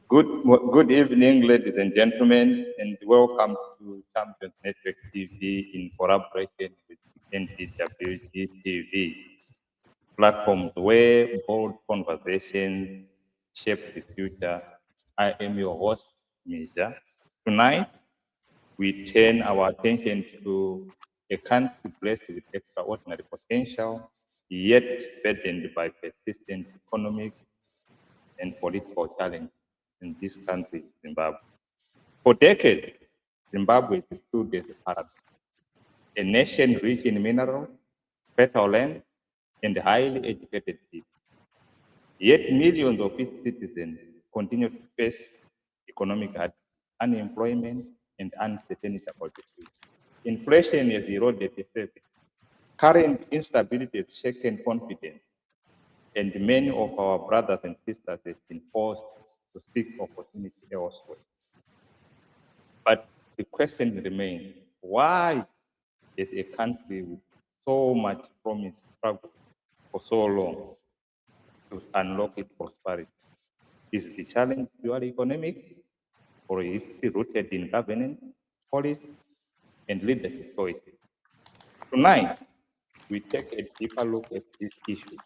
Good evening, ladies and gentlemen, and welcome to Champions Network TV in collaboration with NTWG TV, platforms where bold conversations shape the future. I am your host, Mija. Tonight, we turn our attention to a country blessed with extraordinary potential, yet burdened by persistent economic and political challenges in this country, Zimbabwe. For decades, Zimbabwe stood as a paradox, a nation rich in minerals, fertile land, and highly educated people. Yet millions of its citizens continue to face economic unemployment and uncertainty about the future. Inflation has eroded the savings. Current instability has shaken confidence, and many of our brothers and sisters have been forced to seek opportunity elsewhere. But the question remains, why is a country with so much promise struggle for so long to unlock its prosperity? Is the challenge purely economic, or is it rooted in governance, policy, and leadership choices? Tonight, we take a deeper look at this issue.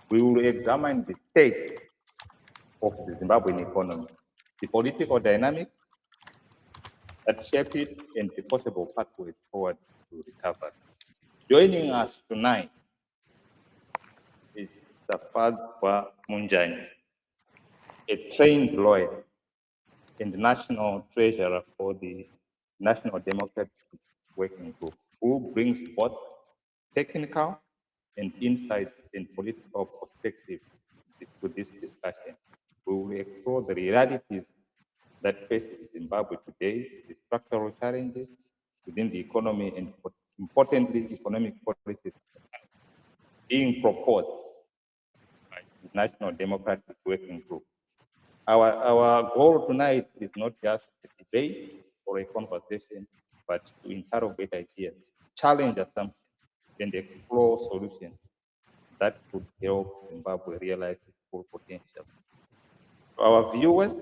We will examine the state of the Zimbabwean economy, the political dynamics that shape it, and the possible pathways forward to recovery. Joining us tonight is Safadwa Munjani, a trained lawyer and national treasurer for the National Democratic Working Group, who brings both technical and insight and political perspective to this discussion. We will explore the realities that face Zimbabwe today, the structural challenges within the economy, and importantly, economic policies being proposed by the National Democratic Working Group. Our goal tonight is not just a debate or a conversation, but to interrogate ideas, challenge assumptions, and explore solutions that could help Zimbabwe realize its full potential. To our viewers,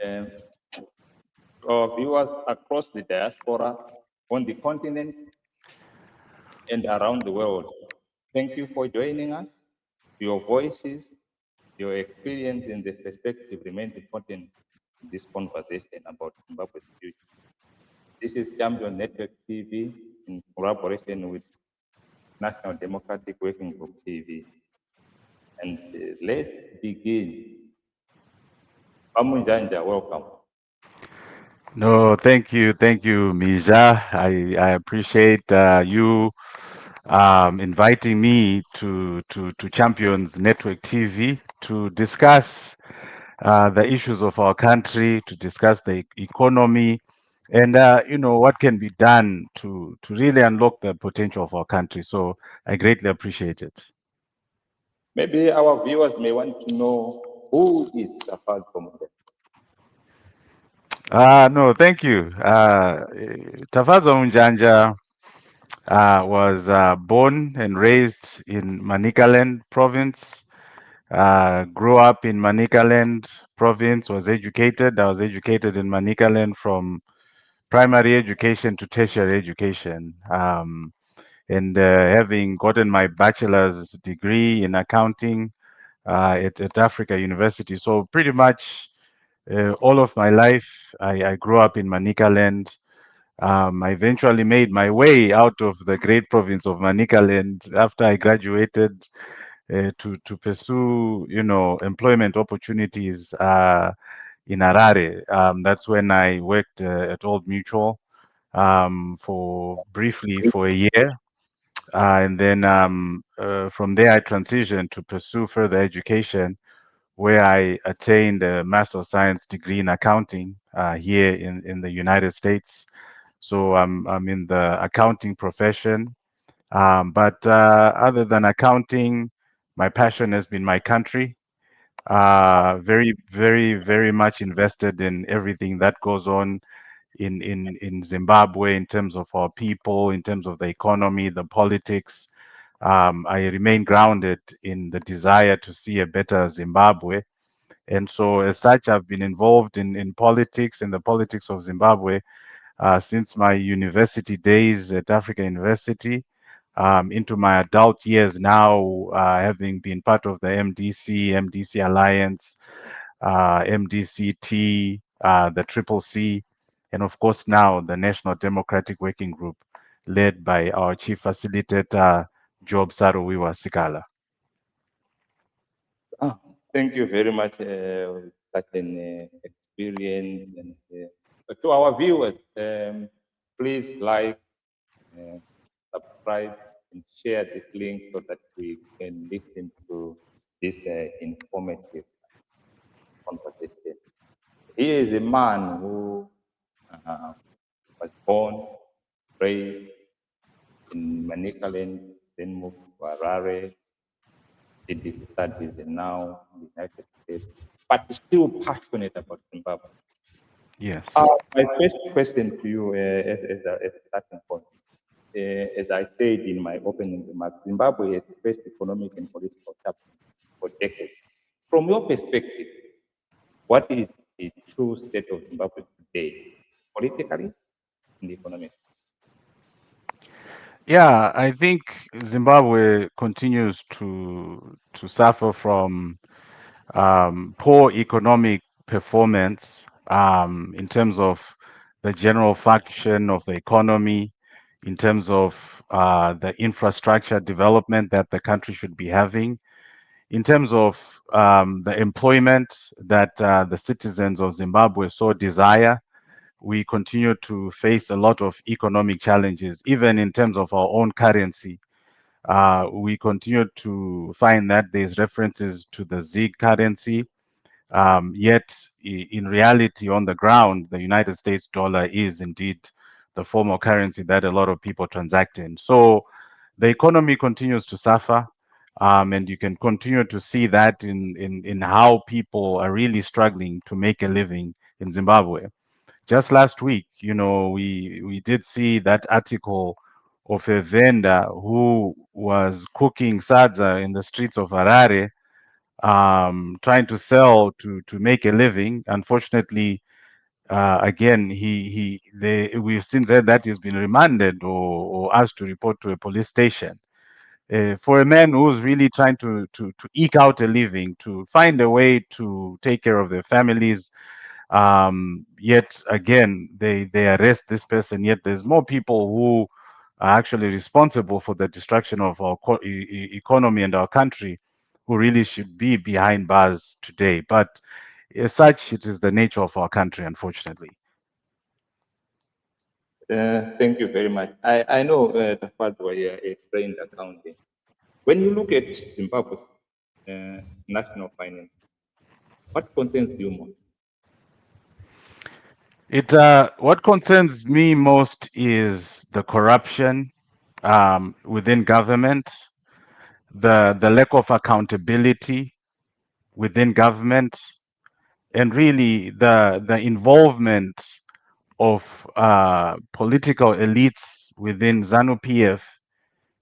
um, across the diaspora, on the continent, and around the world, thank you for joining us. Your voices, your experience, and the perspective remains important in this conversation about Zimbabwe's future. This is Champion Network TV in collaboration with National Democratic Working Group TV. And let's begin. Pamunjanja, welcome. No, thank you, Mija. I appreciate you inviting me to Champions Network TV to discuss the issues of our country, to discuss the economy, and what can be done to really unlock the potential of our country. So I greatly appreciate it. Maybe our viewers may want to know who is Safad Pamunjanja. No, thank you. Tafazwa Unjanja was born and raised in Manicaland province. Grew up in Manicaland province. Was educated. I was educated in Manicaland from primary education to tertiary education. And having gotten my bachelor's degree in accounting at Africa University. So pretty much all of my life, I grew up in Manicaland. I eventually made my way out of the great province of Manicaland after I graduated to pursue, employment opportunities in Harare. That's when I worked at Old Mutual for briefly for a year. And then from there, I transitioned to pursue further education, where I attained a Master of Science degree in accounting here in the United States. So I'm in the accounting profession. But other than accounting, my passion has been my country. Very, very, very much invested in everything that goes on in Zimbabwe in terms of our people, in terms of the economy, the politics. I remain grounded in the desire to see a better Zimbabwe. And so, as such, I've been involved in politics, in the politics of Zimbabwe, since my university days at Africa University, into my adult years now, having been part of the MDC Alliance, MDCT, the Triple C, and of course now the National Democratic Working Group, led by our chief facilitator, Job Saruwiwa Sikala. Ah, thank you very much for such an experience. And to our viewers, please like, uh, subscribe, and share this link so that we can listen to this informative conversation. Here is a man who uh, was born, raised in Manicaland, then moved to Harare, did his studies, and now in the United States, but still passionate about Zimbabwe. Yes. My first question to you, as a starting point, as I said in my opening remarks, Zimbabwe has faced economic and political challenges for decades. From your perspective, what is the true state of Zimbabwe today, politically and economically? Yeah, I think Zimbabwe continues to suffer from poor economic performance in terms of the general function of the economy, in terms of the infrastructure development that the country should be having, in terms of the employment that the citizens of Zimbabwe so desire. We continue to face a lot of economic challenges, even in terms of our own currency. We continue to find that there's references to the ZiG currency, yet, in reality, on the ground, the United States dollar is indeed the formal currency that a lot of people transact in. So the economy continues to suffer, and you can continue to see that in how people are really struggling to make a living in Zimbabwe. Just last week, we did see that article of a vendor who was cooking sadza in the streets of Harare, trying to sell to make a living. Unfortunately, again, we've since heard that he's been remanded or asked to report to a police station. For a man who's really trying to eke out a living, to find a way to take care of their families, yet again they arrest this person, yet there's more people who are actually responsible for the destruction of our economy and our country, who really should be behind bars today. But as such, it is the nature of our country, unfortunately. Thank you very much. I know the fact where you're a trained accountant. When you look at Zimbabwe's national finance, what concerns you most? It What concerns me most is the corruption within government, the lack of accountability within government, and really the involvement of political elites within ZANU PF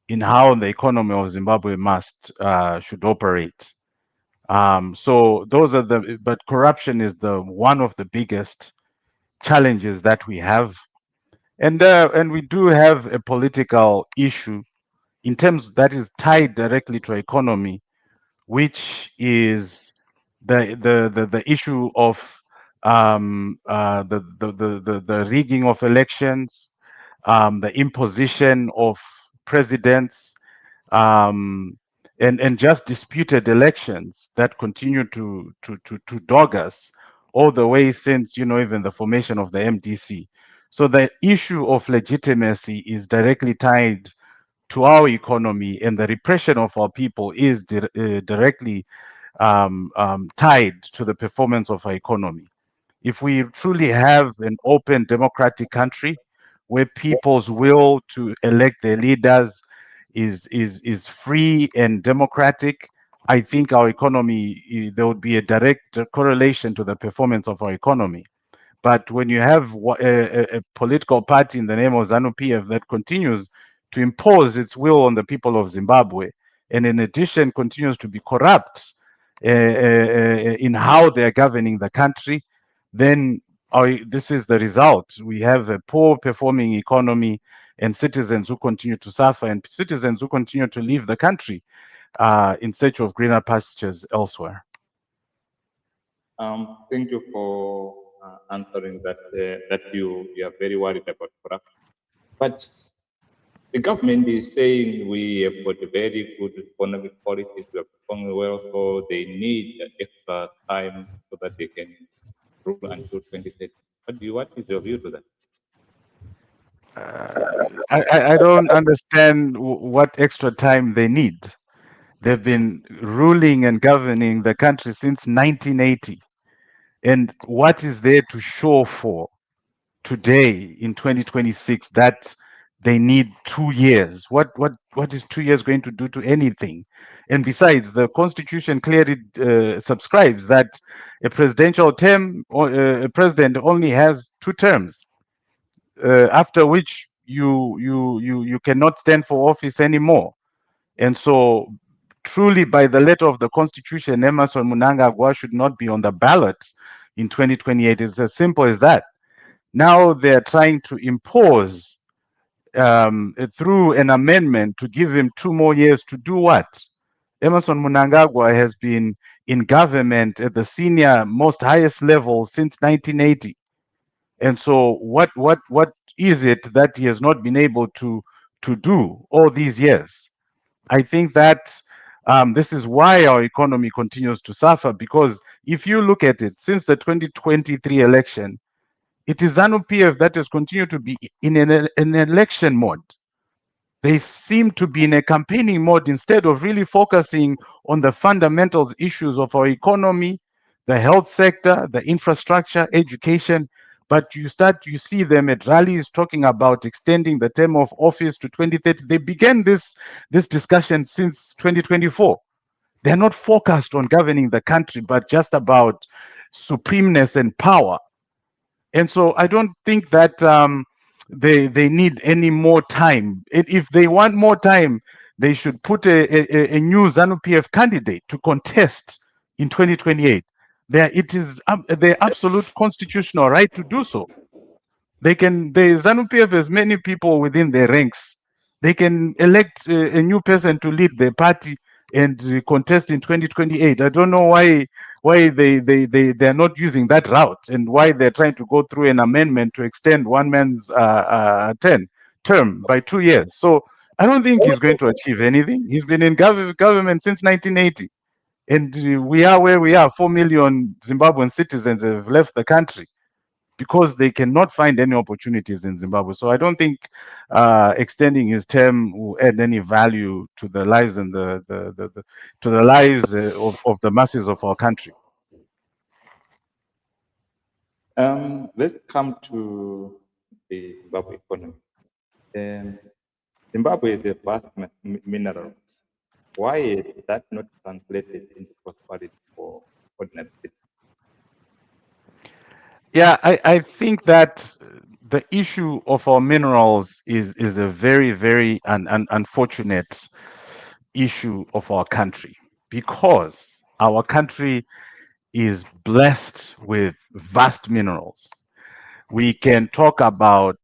in how the economy of Zimbabwe must should operate. So those are but corruption is the one of the biggest challenges that we have, and we do have a political issue in terms that is tied directly to economy, which is the issue of the rigging of elections, the imposition of presidents, um, and just disputed elections that continue to dog us all the way since, even the formation of the MDC. So the issue of legitimacy is directly tied to our economy, and the repression of our people is directly tied to the performance of our economy. If we truly have an open democratic country where people's will to elect their leaders is free and democratic, I think our economy, there would be a direct correlation to the performance of our economy. But when you have a political party in the name of ZANU PF that continues to impose its will on the people of Zimbabwe, and in addition continues to be corrupt, in how they're governing the country, then this is the result. We have a poor performing economy and citizens who continue to suffer and citizens who continue to leave the country in search of greener pastures elsewhere. Thank you for answering that. That you are very worried about corruption, but the government is saying we have got a very good economic policies. We are performing well, so they need extra time so that they can rule until 2030. What is your view to that? I don't understand what extra time they need. They've been ruling and governing the country since 1980. And what is there to show for today in 2026 that they need 2 years? What is 2 years going to do to anything? And besides, the Constitution clearly subscribes that a presidential term or a president only has 2 terms, after which you cannot stand for office anymore. And so, truly, by the letter of the Constitution, Emerson Mnangagwa should not be on the ballot in 2028. It's as simple as that. Now they're trying to impose through an amendment to give him 2 more years to do what? Emerson Mnangagwa has been in government at the senior most highest level since 1980. And so what is it that he has not been able to do all these years? I think that this is why our economy continues to suffer, because if you look at it, since the 2023 election, it is ZANU-PF that has continued to be in an election mode. They seem to be in a campaigning mode instead of really focusing on the fundamentals issues of our economy, the health sector, the infrastructure, education. But you see them at rallies talking about extending the term of office to 2030. They began this discussion since 2024. They're not focused on governing the country, but just about supremeness and power. And so I don't think that they need any more time. If they want more time, they should put a new ZANU-PF candidate to contest in 2028. It is their absolute constitutional right to do so. The ZANU-PF has many people within their ranks. They can elect a new person to lead their party and contest in 2028. I don't know why they're not using that route, and why they're trying to go through an amendment to extend one man's term by 2 years. So I don't think he's going to achieve anything. He's been in government since 1980, and we are where we are. 4 million Zimbabwean citizens have left the country because they cannot find any opportunities in Zimbabwe. So I don't think extending his term will add any value to the lives and to the lives of the masses of our country. Let's come to the Zimbabwe economy. Zimbabwe is a vast mineral. Why is that not translated into prosperity for ordinary citizens? Yeah, I think that the issue of our minerals is a very, very unfortunate issue of our country, because our country is blessed with vast minerals. We can talk about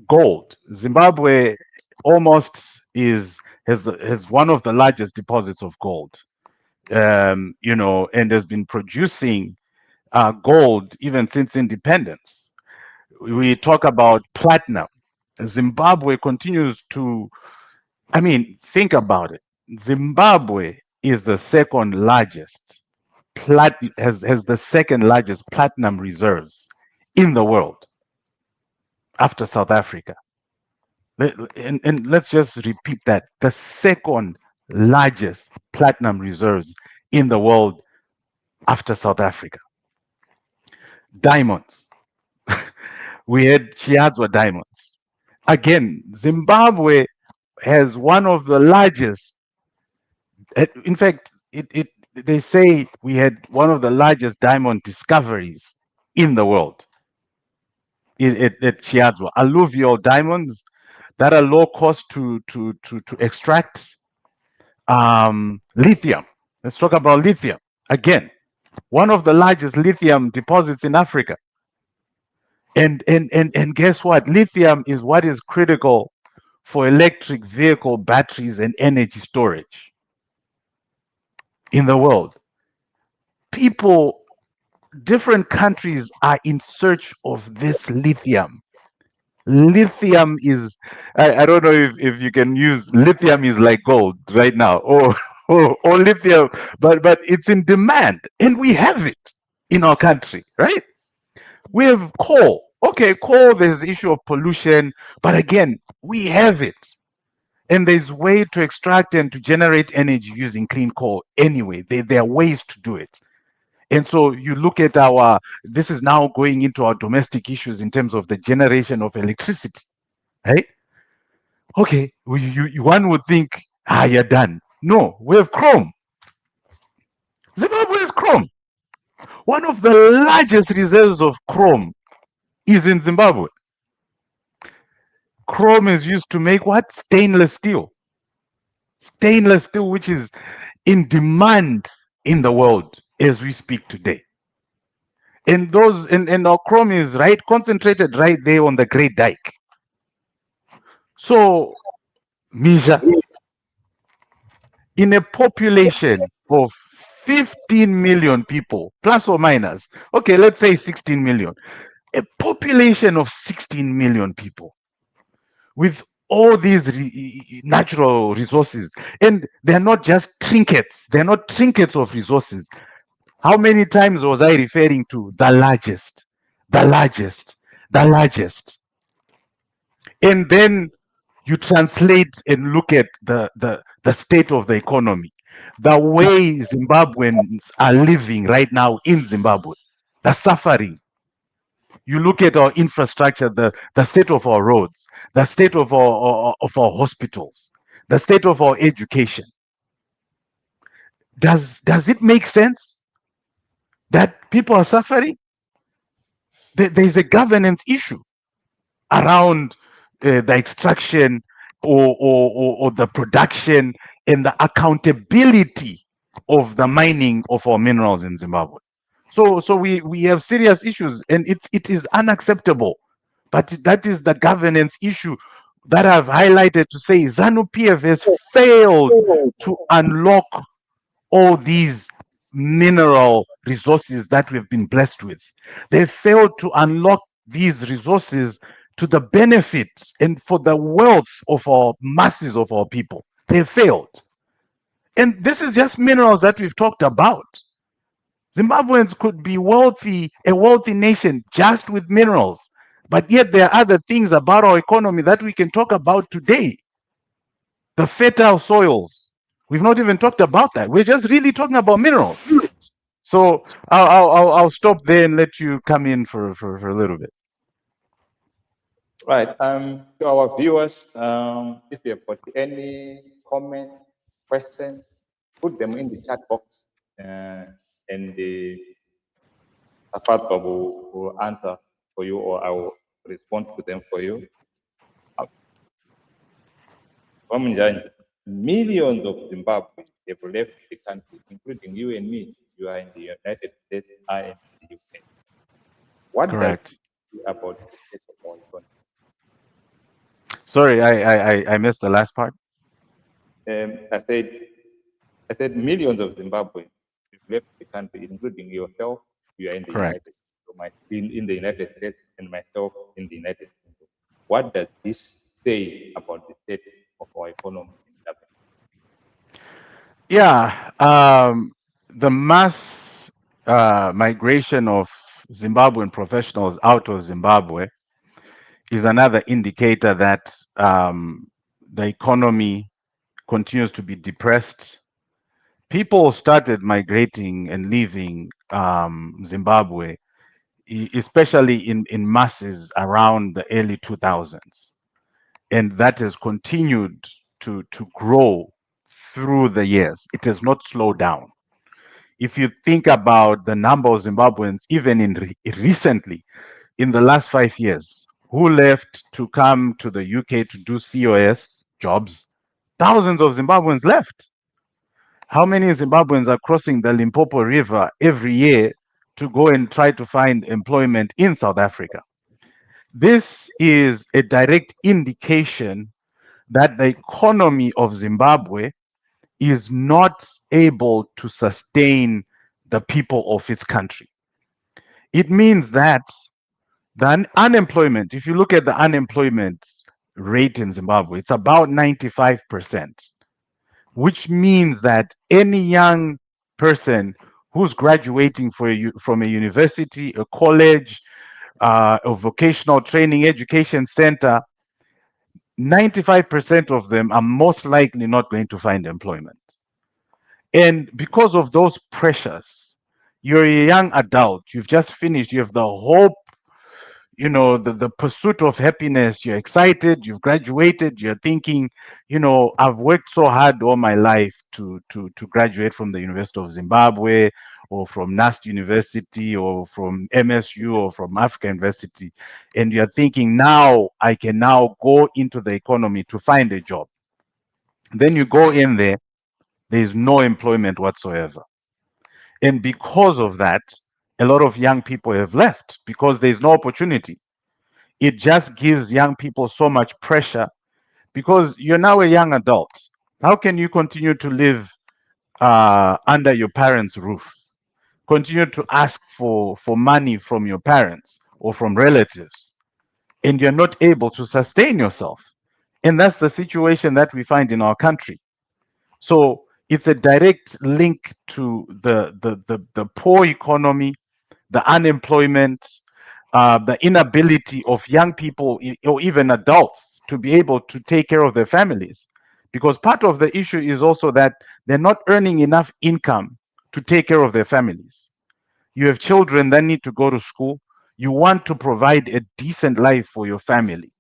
gold. Zimbabwe almost has one of the largest deposits of gold, and has been producing gold even since independence. We talk about platinum. Zimbabwe continues to, I mean, think about it. Zimbabwe is the second largest has the second largest platinum reserves in the world after South Africa. And let's just repeat that: the second largest platinum reserves in the world after South Africa. Diamonds. We had Chiadzwa diamonds. Again, Zimbabwe has one of the largest. In fact, they say we had one of the largest diamond discoveries in the world at Chiadzwa. Alluvial diamonds that are low cost to extract. Lithium. Let's talk about lithium. Again, one of the largest lithium deposits in Africa. And guess what? Lithium is what is critical for electric vehicle batteries and energy storage in the world. People, different countries are in search of this lithium. Lithium is, I don't know if you can use lithium is like gold right now, or lithium, but it's in demand and we have it in our country, right? We have coal. Okay, coal, there's the issue of pollution, but again, we have it. And there's way to extract and to generate energy using clean coal anyway. There are ways to do it. And so you look at our, this is now going into our domestic issues in terms of the generation of electricity, right? Okay, one would think, you're done. No, we have chrome. Zimbabwe has chrome. One of the largest reserves of chrome is in Zimbabwe. Chrome is used to make what? Stainless steel. Stainless steel, which is in demand in the world as we speak today. And our chrome is right concentrated right there on the Great Dyke. So, Misha, in a population of 15 million people, plus or minus, okay, let's say 16 million, a population of 16 million people with all these natural resources, and they're not just trinkets, they're not trinkets of resources. How many times was I referring to the largest, the largest, the largest? And then you translate and look at the state of the economy, the way Zimbabweans are living right now in Zimbabwe, the suffering. You look at our infrastructure, the state of our roads, the state of our hospitals, the state of our education. Does it make sense that people are suffering? There is a governance issue around the extraction or the production and the accountability of the mining of our minerals in Zimbabwe. So we have serious issues, and it is unacceptable. But that is the governance issue that I've highlighted to say ZANU PF has failed to unlock all these mineral resources that we've been blessed with. They failed to unlock these resources to the benefits and for the wealth of our masses of our people. They failed. And this is just minerals that we've talked about. Zimbabweans could be wealthy, a wealthy nation just with minerals. But yet there are other things about our economy that we can talk about today. The fertile soils. We've not even talked about that. We're just really talking about minerals. So I'll stop there and let you come in for a little bit. Right. To our viewers, if you have got any comment, question, put them in the chat box, and the Tafatwa will answer for you, or I will respond to them for you. Millions of Zimbabweans have left the country, including you and me. You are in the United States, I am in the UK. What Correct. does it say about the state of our economy? Sorry, I missed the last part. I said millions of Zimbabweans have left the country, including yourself. You are in the Correct. United in the United States, and myself in the United Kingdom. What does this say about the state of our economy in Zimbabwe? Yeah, the mass migration of Zimbabwean professionals out of Zimbabwe is another indicator that the economy continues to be depressed. People started migrating and leaving Zimbabwe, especially in masses around the early 2000s. And that has continued to grow through the years. It has not slowed down. If you think about the number of Zimbabweans, even recently, in the last 5 years, who left to come to the UK to do COS jobs, thousands of Zimbabweans left. How many Zimbabweans are crossing the Limpopo River every year to go and try to find employment in South Africa? This is a direct indication that the economy of Zimbabwe is not able to sustain the people of its country. It means that the unemployment, if you look at the unemployment rate in Zimbabwe, it's about 95%, which means that any young person who's graduating from a university, a college, a vocational training education center, 95% of them are most likely not going to find employment. And because of those pressures, you're a young adult, you've just finished, you have the hope, the pursuit of happiness, you're excited, you've graduated, you're thinking, I've worked so hard all my life to graduate from the University of Zimbabwe or from NAST University or from MSU or from Africa University. And you're thinking, now I can now go into the economy to find a job. Then you go in there, there's no employment whatsoever. And because of that, a lot of young people have left because there's no opportunity. It just gives young people so much pressure because you're now a young adult. How can you continue to live under your parents' roof? Continue to ask for money from your parents or from relatives, and you're not able to sustain yourself. And that's the situation that we find in our country. So it's a direct link to the poor economy, the unemployment, the inability of young people or even adults to be able to take care of their families. Because part of the issue is also that they're not earning enough income to take care of their families. You have children that need to go to school. You want to provide a decent life for your family,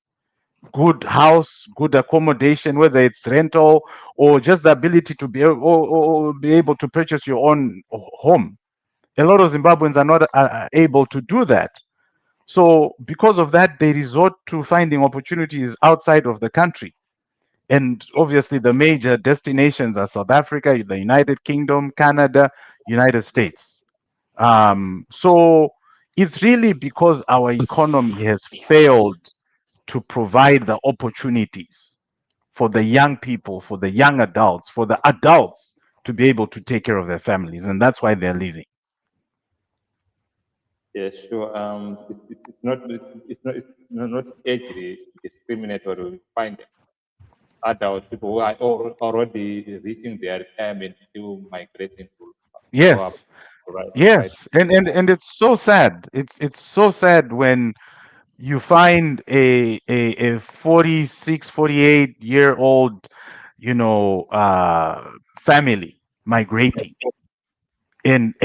good house, good accommodation, whether it's rental or just the ability to or be able to purchase your own home. A lot of Zimbabweans are not able to do that. So, because of that, they resort to finding opportunities outside of the country. And obviously, the major destinations are South Africa, the United Kingdom, Canada, United States. So, it's really because our economy has failed to provide the opportunities for the young people, for the young adults, for the adults to be able to take care of their families. And that's why they're leaving. Yeah, sure. It's not age discriminatory. We find adult people who are already reaching their retirement still migrating to grow up Yes. to right. Yes, and it's so sad. It's so sad when you find a 46, 48-year old, family migrating and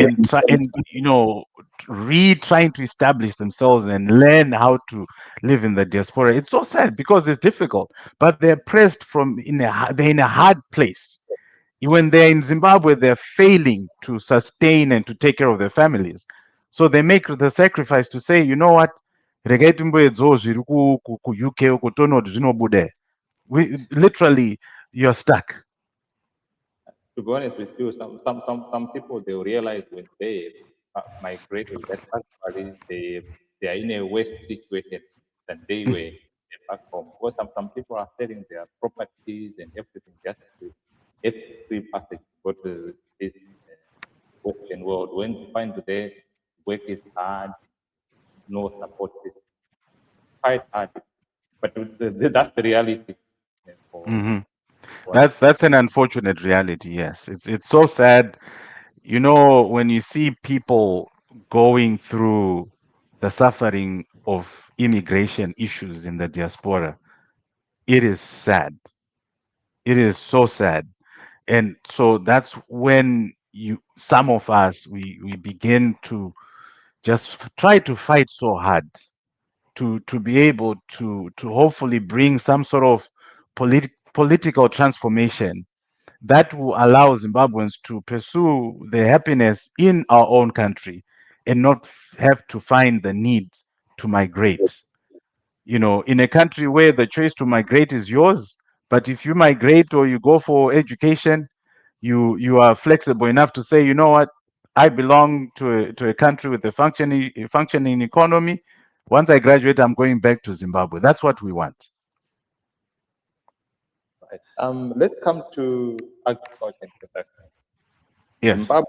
trying to establish themselves and learn how to live in the diaspora. It's so sad because it's difficult, but they're pressed they're in a hard place. When they're in Zimbabwe, they're failing to sustain and to take care of their families. So they make the sacrifice to say, you know what, regai timboedzawo zviri ku UK uko toona kuti zvinobuda. Literally, you're stuck. To be honest with you, some people they will realize when they migrated that actually they are in a worse situation than they were back home. Because some people are selling their properties and everything just to get free passage to go to this Western world. When you find today work is hard, no support system, quite hard. But that's the reality for Hmm. what. That's an unfortunate reality. Yes, it's so sad. When you see people going through the suffering of immigration issues in the diaspora, it is sad. It is so sad. And so that's when some of us, we begin to just try to fight so hard to be able to hopefully bring some sort of political transformation that will allow Zimbabweans to pursue their happiness in our own country and not have to find the need to migrate. In a country where the choice to migrate is yours, but if you migrate or you go for education, you are flexible enough to say, you know what, I belong to a country with a functioning economy. Once I graduate, I'm going back to Zimbabwe. That's what we want. Right. Let's come to agriculture and production. Yes. Zimbabwe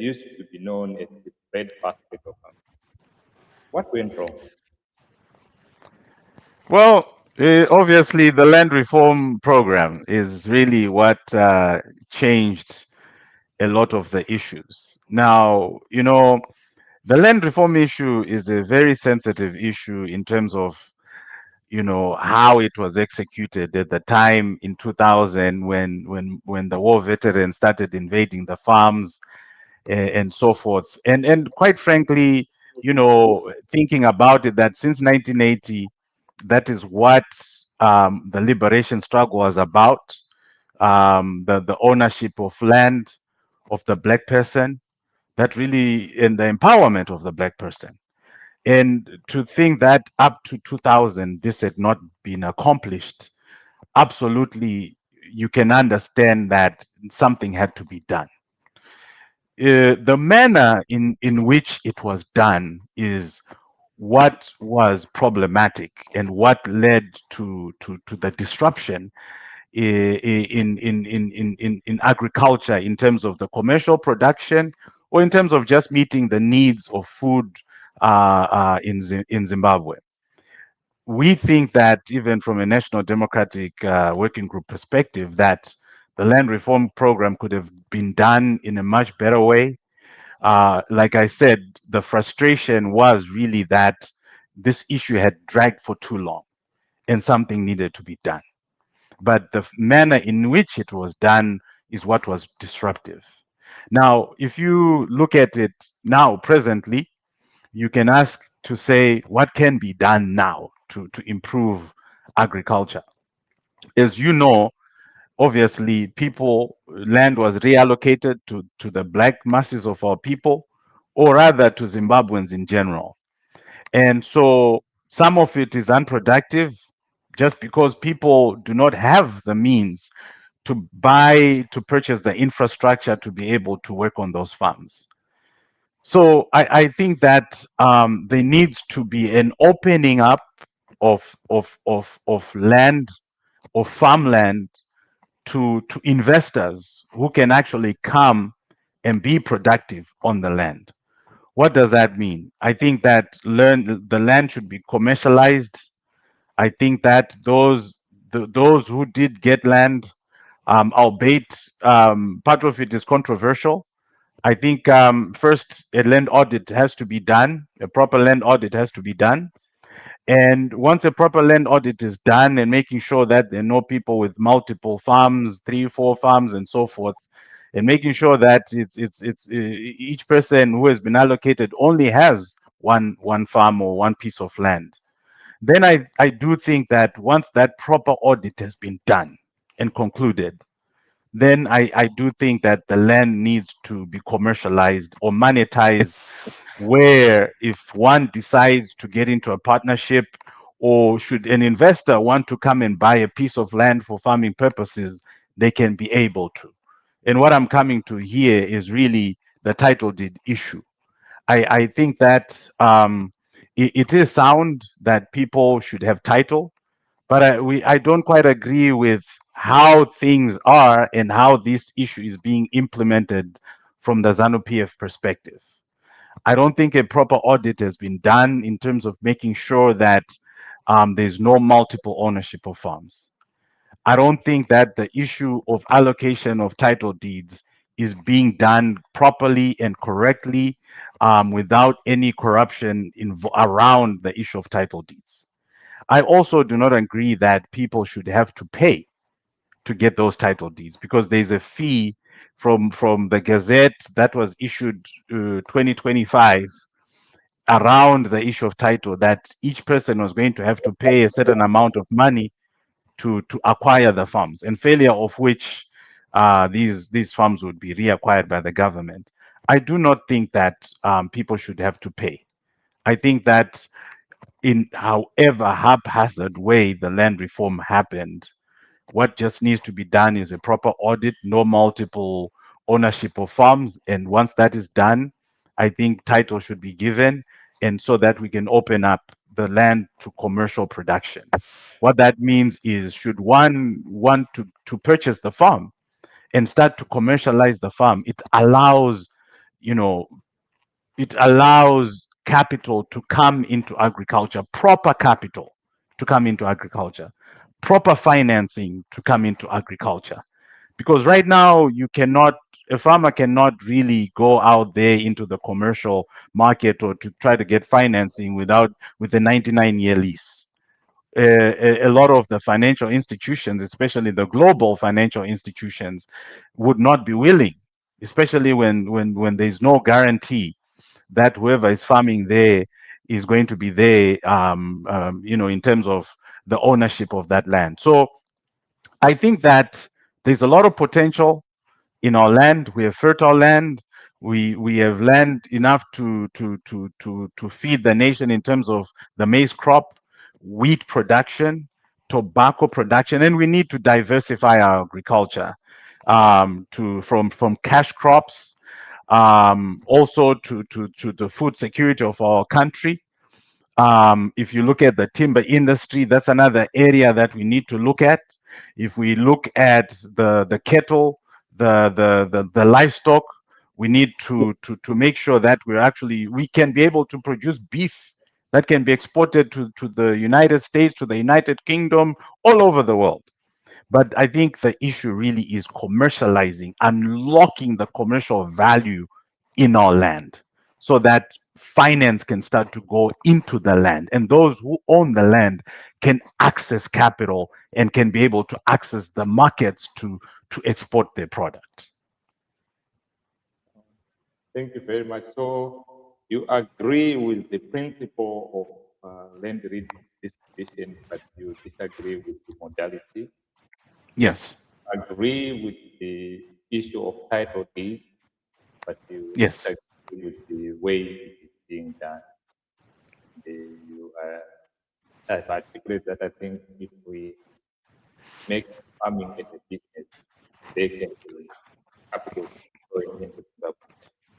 used to be known as the breadbasket of Africa. What went wrong? Well, obviously, the land reform program is really what changed a lot of the issues. Now, the land reform issue is a very sensitive issue in terms of, how it was executed at the time in 2000 when the war veterans started invading the farms and so forth. And quite frankly, thinking about it, that since 1980, that is what the liberation struggle was about. The ownership of land of the black person, that really, and the empowerment of the black person. And to think that up to 2000 this had not been accomplished, absolutely, you can understand that something had to be done. The manner in which it was done is what was problematic and what led to the disruption in agriculture, in terms of the commercial production, or in terms of just meeting the needs of food in Zimbabwe. We think that, even from a National Democratic Working Group perspective, that the land reform program could have been done in a much better way. Like I said, the frustration was really that this issue had dragged for too long and something needed to be done. But the manner in which it was done is what was disruptive. Now, if you look at it now, presently, you can ask to say what can be done now to improve agriculture. As you know, obviously, land was reallocated to the black masses of our people, or rather to Zimbabweans in general. And so some of it is unproductive, just because people do not have the means to purchase the infrastructure to be able to work on those farms. So I think that there needs to be an opening up of land, of farmland, to investors who can actually come and be productive on the land. What does that mean? I think that the land should be commercialized. I think that those who did get land, albeit part of it is controversial. I think first a land audit has to be done. A proper land audit has to be done. And once a proper land audit is done, and making sure that there are no people with multiple farms, 3, 4 farms, and so forth, and making sure that each person who has been allocated only has one farm or one piece of land, then I do think that once that proper audit has been done and concluded, then I do think that the land needs to be commercialized or monetized, where if one decides to get into a partnership, or should an investor want to come and buy a piece of land for farming purposes, they can be able to. And what I'm coming to here is really the title deed issue. I think that it is sound that people should have title, but I don't quite agree with how things are and how this issue is being implemented from the ZANU PF perspective. I don't think a proper audit has been done in terms of making sure that there's no multiple ownership of farms. I don't think that the issue of allocation of title deeds is being done properly and correctly, without any corruption around the issue of title deeds. I also do not agree that people should have to pay to get those title deeds, because there's a fee from the Gazette that was issued 2025 around the issue of title, that each person was going to have to pay a certain amount of money to acquire the farms, and failure of which these farms would be reacquired by the government. I do not think that people should have to pay. I think that, in however haphazard way the land reform happened, What just needs to be done is a proper audit, no multiple ownership of farms. And once that is done, I think title should be given, and so that we can open up the land to commercial production. What that means is, should one want to purchase the farm and start to commercialize the farm, you know, it allows capital to come into agriculture, proper capital to come into agriculture, proper financing to come into agriculture. Because right now, a farmer cannot really go out there into the commercial market or to try to get financing with a 99-year lease. A lot of the financial institutions, especially the global financial institutions, would not be willing, especially when there's no guarantee that whoever is farming there is going to be there, in terms of the ownership of that land. So I think that there's a lot of potential in our land. We have fertile land. We have land enough to feed the nation in terms of the maize crop, wheat production, tobacco production, and we need to diversify our agriculture, to from cash crops, also to the food security of our country. If you look at the timber industry, that's another area that we need to look at. If we look at the cattle, the livestock, we need to make sure that we can be able to produce beef that can be exported to the United States, to the United Kingdom, all over the world. But I think the issue really is commercializing, unlocking the commercial value in our land so that finance can start to go into the land. And those who own the land can access capital and can be able to access the markets to export their product. Thank you very much. So you agree with the principle of land redistribution, but you disagree with the modality. Yes. Agree with the issue of title deed, but you Yes. disagree with the way it is being done. You have articulated that I think if we make farming as a business, they can be capital going into Zimbabwe.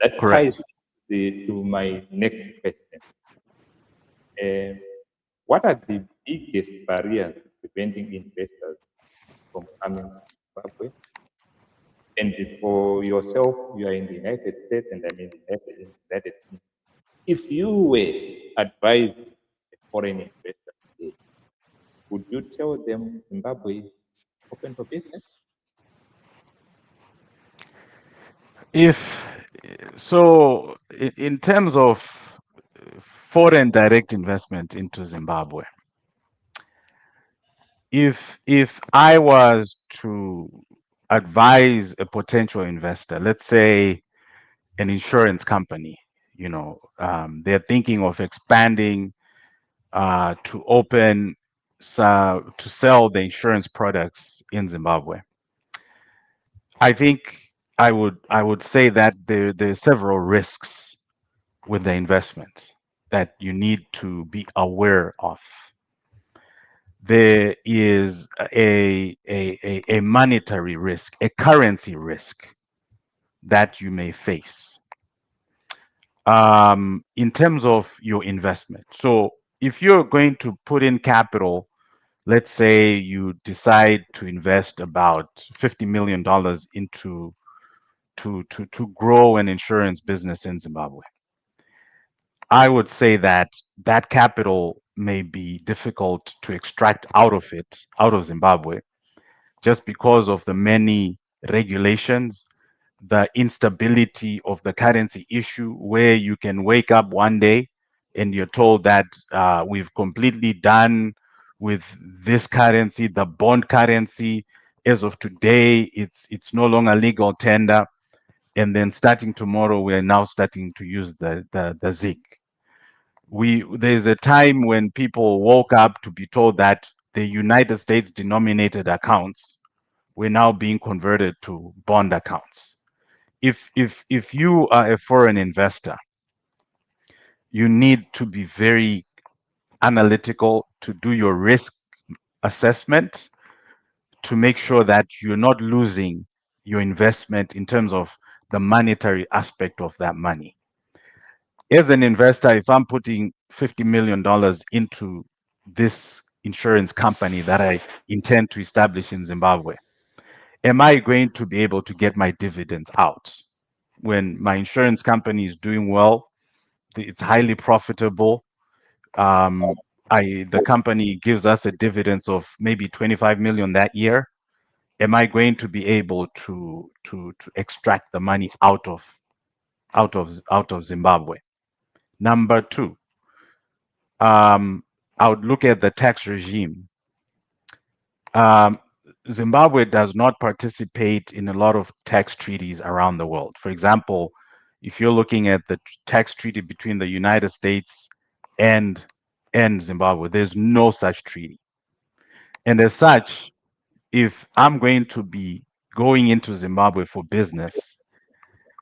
That ties Correct. to my next question. Um, what are the biggest barriers preventing investors from coming to Zimbabwe? And for yourself, you are in the United States and I'm in the United Kingdom. If you were advising a foreign investor today, would you tell them Zimbabwe is open for business? If so, in terms of foreign direct investment into Zimbabwe, if I was to advise a potential investor, let's say an insurance company, they're thinking of expanding, to open, to sell the insurance products in Zimbabwe. I think I would say that there's several risks with the investment that you need to be aware of. There is a monetary risk, a currency risk that you may face, in terms of your investment. So if you're going to put in capital, let's say you decide to invest about $50 million into to grow an insurance business in Zimbabwe, I would say that that capital may be difficult to extract out of Zimbabwe, just because of the many regulations, the instability of the currency issue, where you can wake up one day and you're told that, we've completely done with this currency, the bond currency. As of today, it's no longer legal tender, and then starting tomorrow, we are now starting to use the ZIG. There's a time when people woke up to be told that the United States denominated accounts were now being converted to bond accounts. If you are a foreign investor, you need to be very analytical to do your risk assessment, to make sure that you're not losing your investment in terms of the monetary aspect of that money. As an investor, if I'm putting $50 million into this insurance company that I intend to establish in Zimbabwe, am I going to be able to get my dividends out? When my insurance company is doing well, it's highly profitable. Um, the company gives us a dividends of maybe 25 million that year. Am I going to be able to extract the money out of Zimbabwe? Number two, I would look at the tax regime. Um, Zimbabwe does not participate in a lot of tax treaties around the world. For example, if you're looking at the tax treaty between the United States and Zimbabwe, there's no such treaty. And as such, if I'm going to be going into Zimbabwe for business,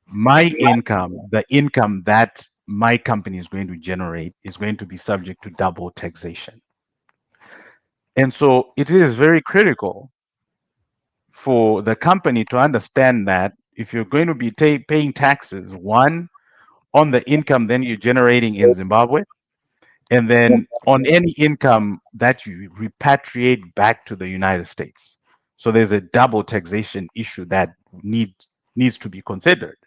my income, the income that my company is going to generate, is going to be subject to double taxation. And so it is very critical for the company to understand that if you're going to be paying taxes, one, on the income then you're generating in Zimbabwe, and then on any income that you repatriate back to the United States. So there's a double taxation issue that needs to be considered.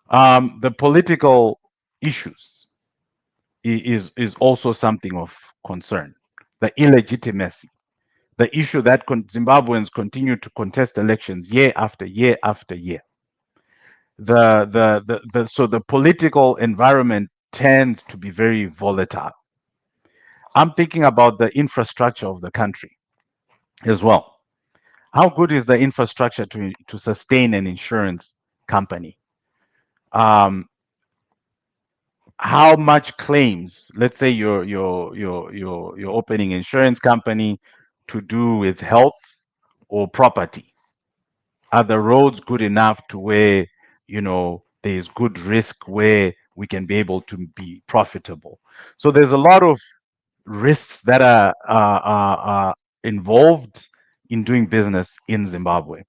The political issues is also something of concern. The illegitimacy, the issue that Zimbabweans continue to contest elections year after year after year. So the political environment tends to be very volatile. I'm thinking about the infrastructure of the country as well. How good is the infrastructure to sustain an insurance company? Um, how much claims? Let's say you're opening an insurance company to do with health or property. Are the roads good enough to where there's good risk where we can be able to be profitable? So there's a lot of risks that are involved in doing business in Zimbabwe.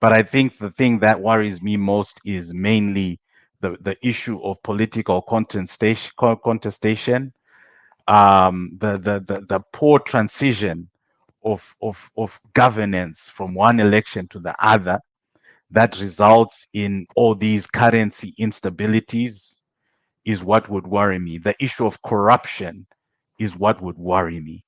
But I think the thing that worries me most is mainly the issue of political contestation, the poor transition of governance from one election to the other that results in all these currency instabilities is what would worry me. The issue of corruption is what would worry me.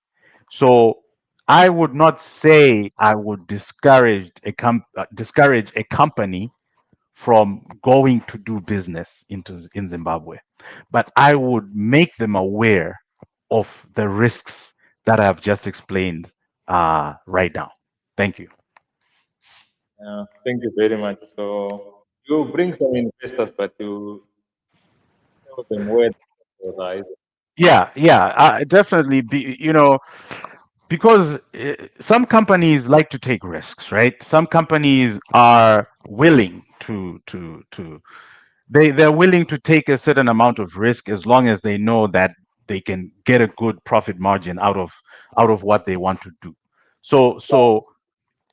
So I would not say I would discourage a company from going to do business in Zimbabwe, but I would make them aware of the risks that I've just explained right now. Thank you. Thank you very much. So you bring some investors, but you tell them where to rise. Yeah, definitely. Because some companies like to take risks, right? Some companies are willing they're willing to take a certain amount of risk as long as they know that they can get a good profit margin out of what they want to do. So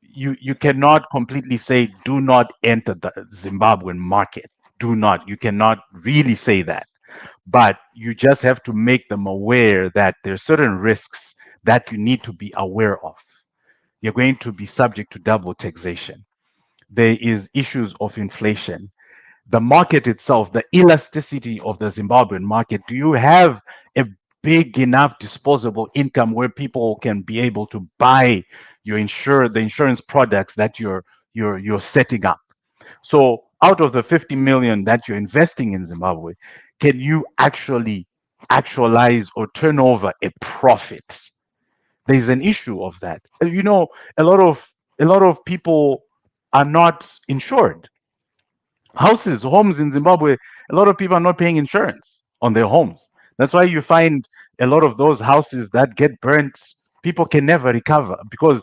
you cannot completely say do not enter the Zimbabwean market. Do not. You cannot really say that, but you just have to make them aware that there's certain risks that you need to be aware of. You're going to be subject to double taxation. There is issues of inflation. The market itself, the elasticity of the Zimbabwean market. Do you have a big enough disposable income where people can be able to buy the insurance products that you're setting up? So out of the 50 million that you're investing in Zimbabwe, can you actually actualize or turn over a profit? There's an issue of that. A lot of people are not insured. Homes in Zimbabwe, a lot of people are not paying insurance on their homes. That's why you find a lot of those houses that get burnt, people can never recover because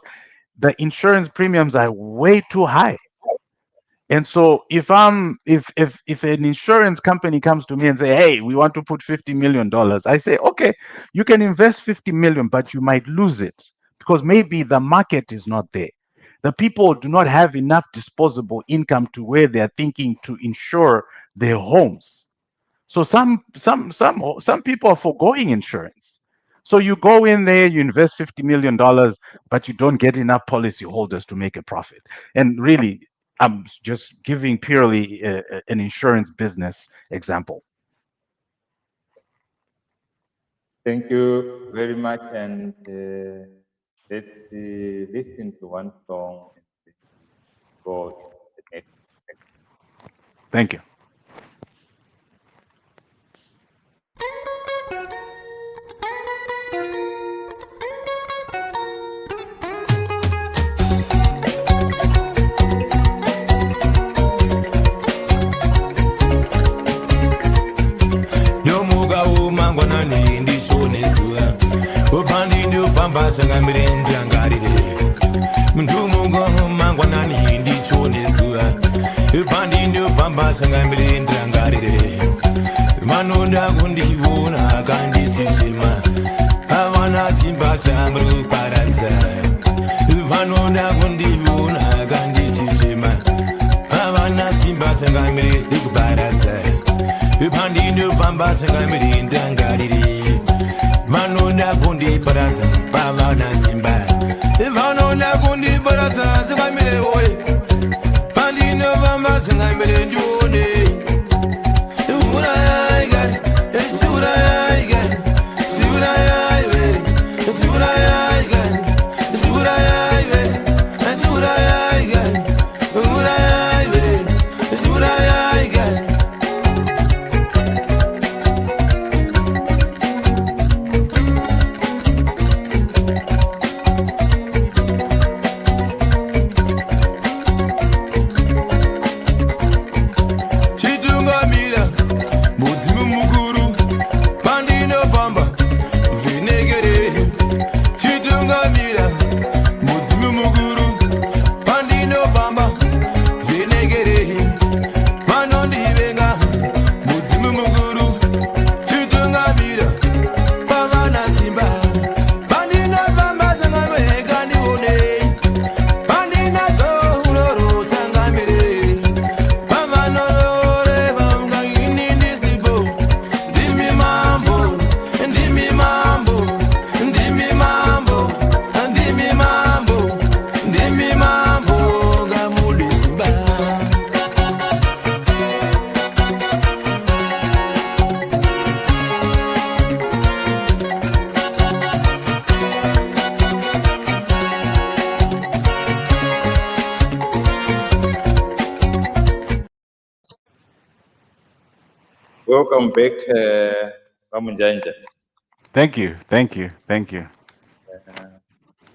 the insurance premiums are way too high. And so if an insurance company comes to me and say, "Hey, we want to put $50 million," I say, "Okay, you can invest 50 million, but you might lose it because maybe the market is not there." the people do not have enough disposable income to where they are thinking to insure their homes. So some people are foregoing insurance. So you go in there, you invest $50 million, but you don't get enough policyholders to make a profit. And really, I'm just giving purely an insurance business example. Thank you very much. And let's listen to one song and then we go into the next section. Thank you. Yomuga umangwanani ndishone zuwa upandi ndofamba sangamire ndangarire mndumuga umangwanani ndichone zuwa upandi ndofamba sangamire ndangarire vanoda kundivona kandisisima avana simba samru paradza vanoda kundivona kandisisima avana simba sangamire kuparadza Pandino Famba Sangamiri Dangariri Vanoda Kundi Paraza Pavana Simba Vanoda Kundi Paraza Sangamiri Oy Pandino Famba Sangamiri Dune Uraigan Suraigan Suraigan Suraigan Suraigan Suraigan Uraigan Suraigan Welcome back, Pamunjanja. Thank you. Thank you. Thank you.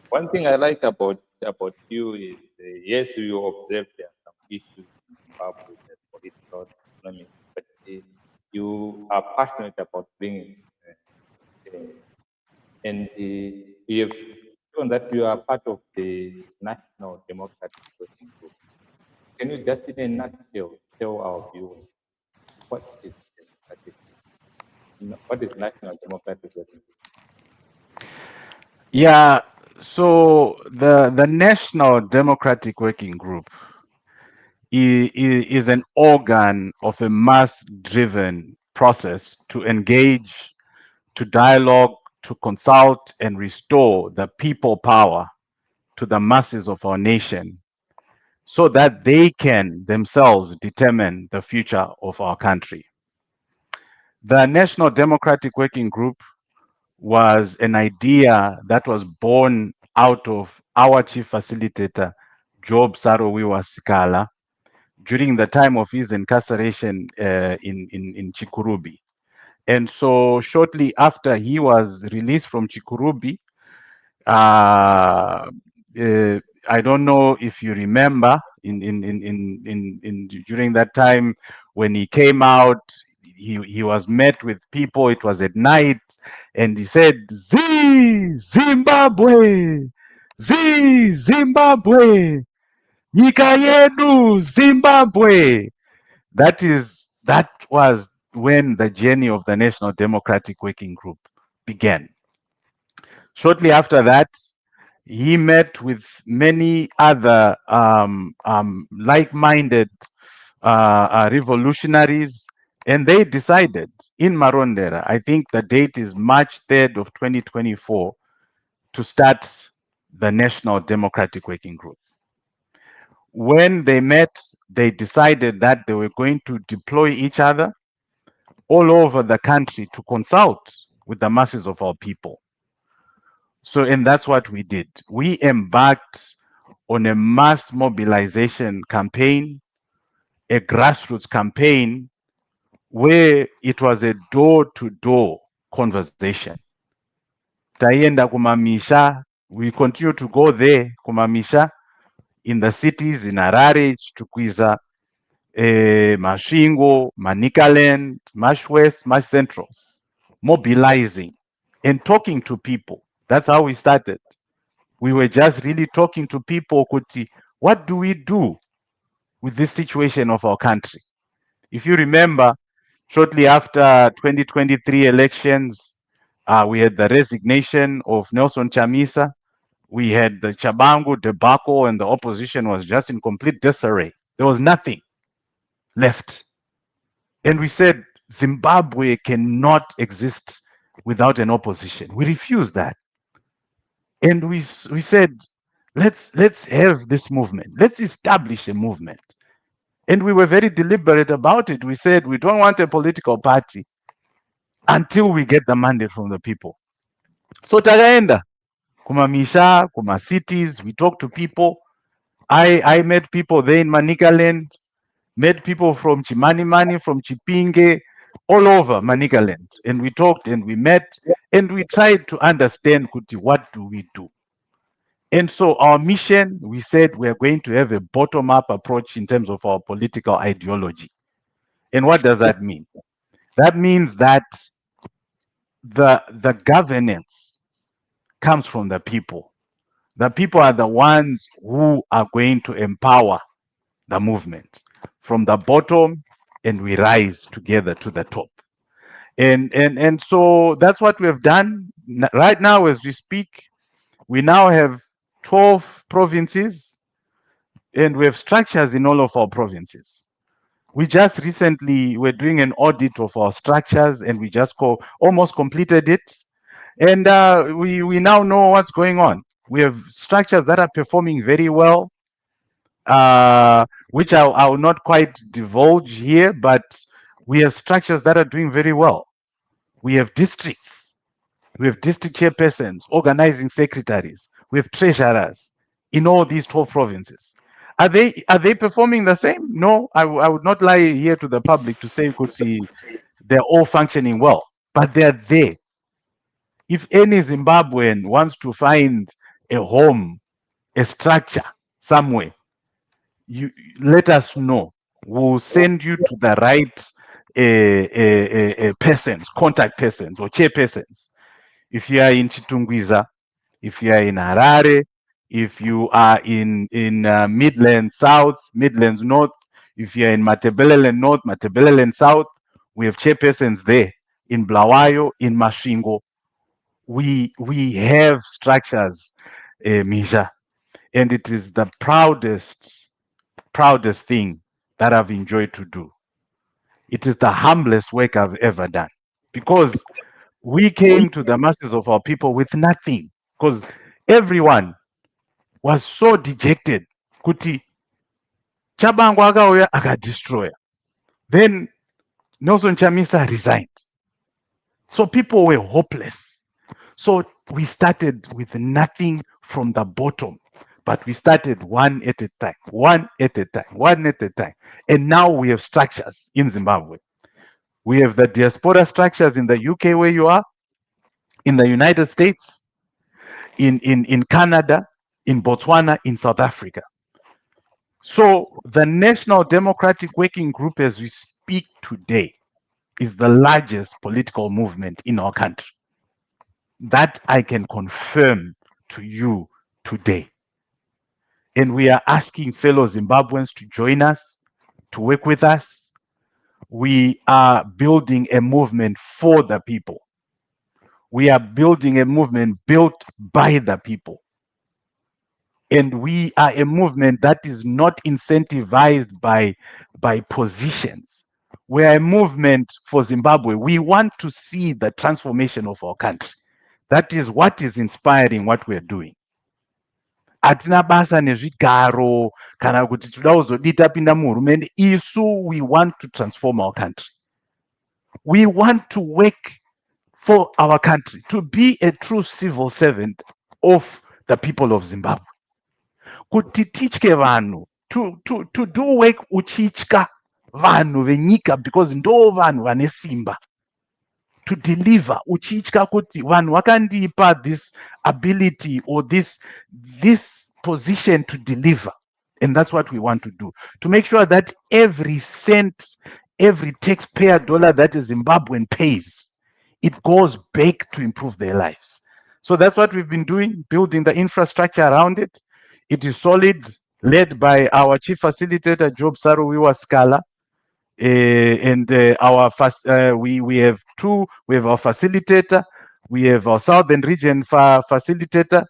One thing I like about you is, yes, you observe there are some issues in Zimbabwe, the political, economic, but you are passionate about bringing change. And you have shown that you are part of the National Democratic Working Group. Can you just, in a nutshell, tell our viewers what is democratic? What is National Democratic Working Group? Yeah. So the National Democratic Working Group is an organ of a mass-driven process to engage, to dialogue, to consult, and restore the people power to the masses of our nation so that they can themselves determine the future of our country. The National Democratic Working Group was an idea that was born out of our chief facilitator, Job Sarowiwa Sikala, during the time of his incarceration in Chikurubi. And so shortly after he was released from Chikurubi, uh, I don't know if you remember during that time when he came out, he was met with people. It was at night, and he said, Zimbabwe, Zimbabwe, Nyika yedu, Zimbabwe." That was when the journey of the National Democratic Working Group began. Shortly after that, he met with many other like-minded revolutionaries, and they decided in Marondera, I think the date is March 3rd of 2024, to start the National Democratic Working Group. When they met, they decided that they were going to deploy each other all over the country to consult with the masses of our people. So, and that's what we did. We embarked on a mass mobilization campaign, a grassroots campaign, where it was a door-to-door conversation. Tayenda kumamisha, we continue to go there kumamisha in the cities, in Harare, Chitukwiza, Mashingo, Manicaland, Mash West, Mash Central, mobilizing and talking to people. That's how we started. We were just really talking to people, Kuti, what do we do with this situation of our country? If you remember, shortly after 2023 elections, we had the resignation of Nelson Chamisa. We had the Chabangu debacle, and the opposition was just in complete disarray. There was nothing left. And we said Zimbabwe cannot exist without an opposition. We refused that. And we said, let's have this movement. Let's establish a movement. And we were very deliberate about it. We said we don't want a political party until we get the mandate from the people. So takaenda kumamisha, kuma cities, we talked to people. I met people there in Manicaland, met people from Chimanimani, from Chipinge, all over Manicaland. And we talked and we met and we tried to understand, Kuti, what do we do? And so our mission, we said we are going to have a bottom-up approach in terms of our political ideology. And what does that mean? That means that the governance comes from the people. The people are the ones who are going to empower the movement from the bottom, and we rise together to the top. And so that's what we have done. Right now, as we speak, we now have 12 provinces, and we have structures in all of our provinces. We just recently were doing an audit of our structures, and we just almost completed it. And we now know what's going on. We have structures that are performing very well, which I will not quite divulge here, but we have structures that are doing very well. We have districts. We have district chairpersons, organizing secretaries. We have treasurers in all these 12 provinces. Are they performing the same? No, I would not lie here to the public to say could see they're all functioning well, but they're there. If any Zimbabwean wants to find a home, a structure somewhere, you let us know. We'll send you to the right persons, contact persons or chairpersons. If you are in Chitungwiza, if you are in Harare, if you are in Midlands South, Midlands North, if you are in Matebeleland North, Matebeleland South, we have chairpersons there. In Blawayo, in Mashingo, we have structures, Misha, and it is the proudest thing that I've enjoyed to do. It is the humblest work I've ever done, because we came to the masses of our people with nothing, because everyone was so dejected. Kuti Chabangu akauya akadestroya. Then Nelson Chamisa resigned. So people were hopeless. So we started with nothing from the bottom, but we started one at a time, one at a time, one at a time. And now we have structures in Zimbabwe. We have the diaspora structures in the UK where you are, in the United States, in Canada, in Botswana, in South Africa. So the National Democratic Working Group, as we speak today, is the largest political movement in our country. That I can confirm to you today. And we are asking fellow Zimbabweans to join us, to work with us. We are building a movement for the people. We are building a movement built by the people. And we are a movement that is not incentivized by positions. We are a movement for Zimbabwe. We want to see the transformation of our country. That is what is inspiring what we're doing. Hatina basa nezvigaro kana kuti toda kuzodii tapinda muhurumende. Isu, we want to transform our country. We want to work for our country, to be a true civil servant of the people of Zimbabwe. Kuti titye vanhu, to do work uchitya vanhu venyika, because ndo vanhu vane simba. To deliver uchitya kuti vanhu vakandipa this ability or this position to deliver. And that's what we want to do, to make sure that every cent, every taxpayer dollar that a Zimbabwean pays, it goes back to improve their lives. So that's what we've been doing, building the infrastructure around it. It is solid, led by our chief facilitator, Job Saruwiwa Scala. And we have two. We have our facilitator. We have our southern region facilitator,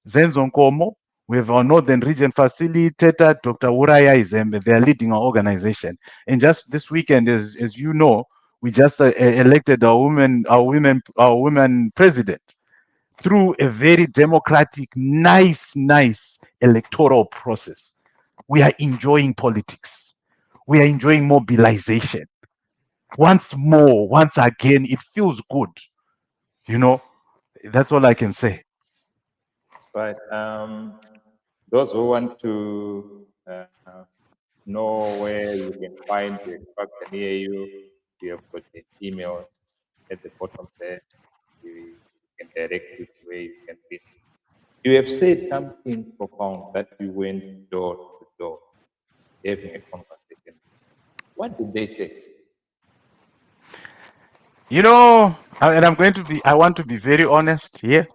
Zenzo Nkomo. We have our northern region facilitator, Dr. Uraya Izembe. They are leading our organization. And just this weekend, as you know, we just elected our women president through a very democratic, nice electoral process. We are enjoying politics. We are enjoying mobilization. Once more, once again, it feels good. You know, that's all I can say. Right. Those who want to know where you can find the instruction near you, we have got an email at the bottom there. We can direct you to where you can be. You have said something profound that you went door to door, having a conversation. What did they say? You know, and I want to be very honest here.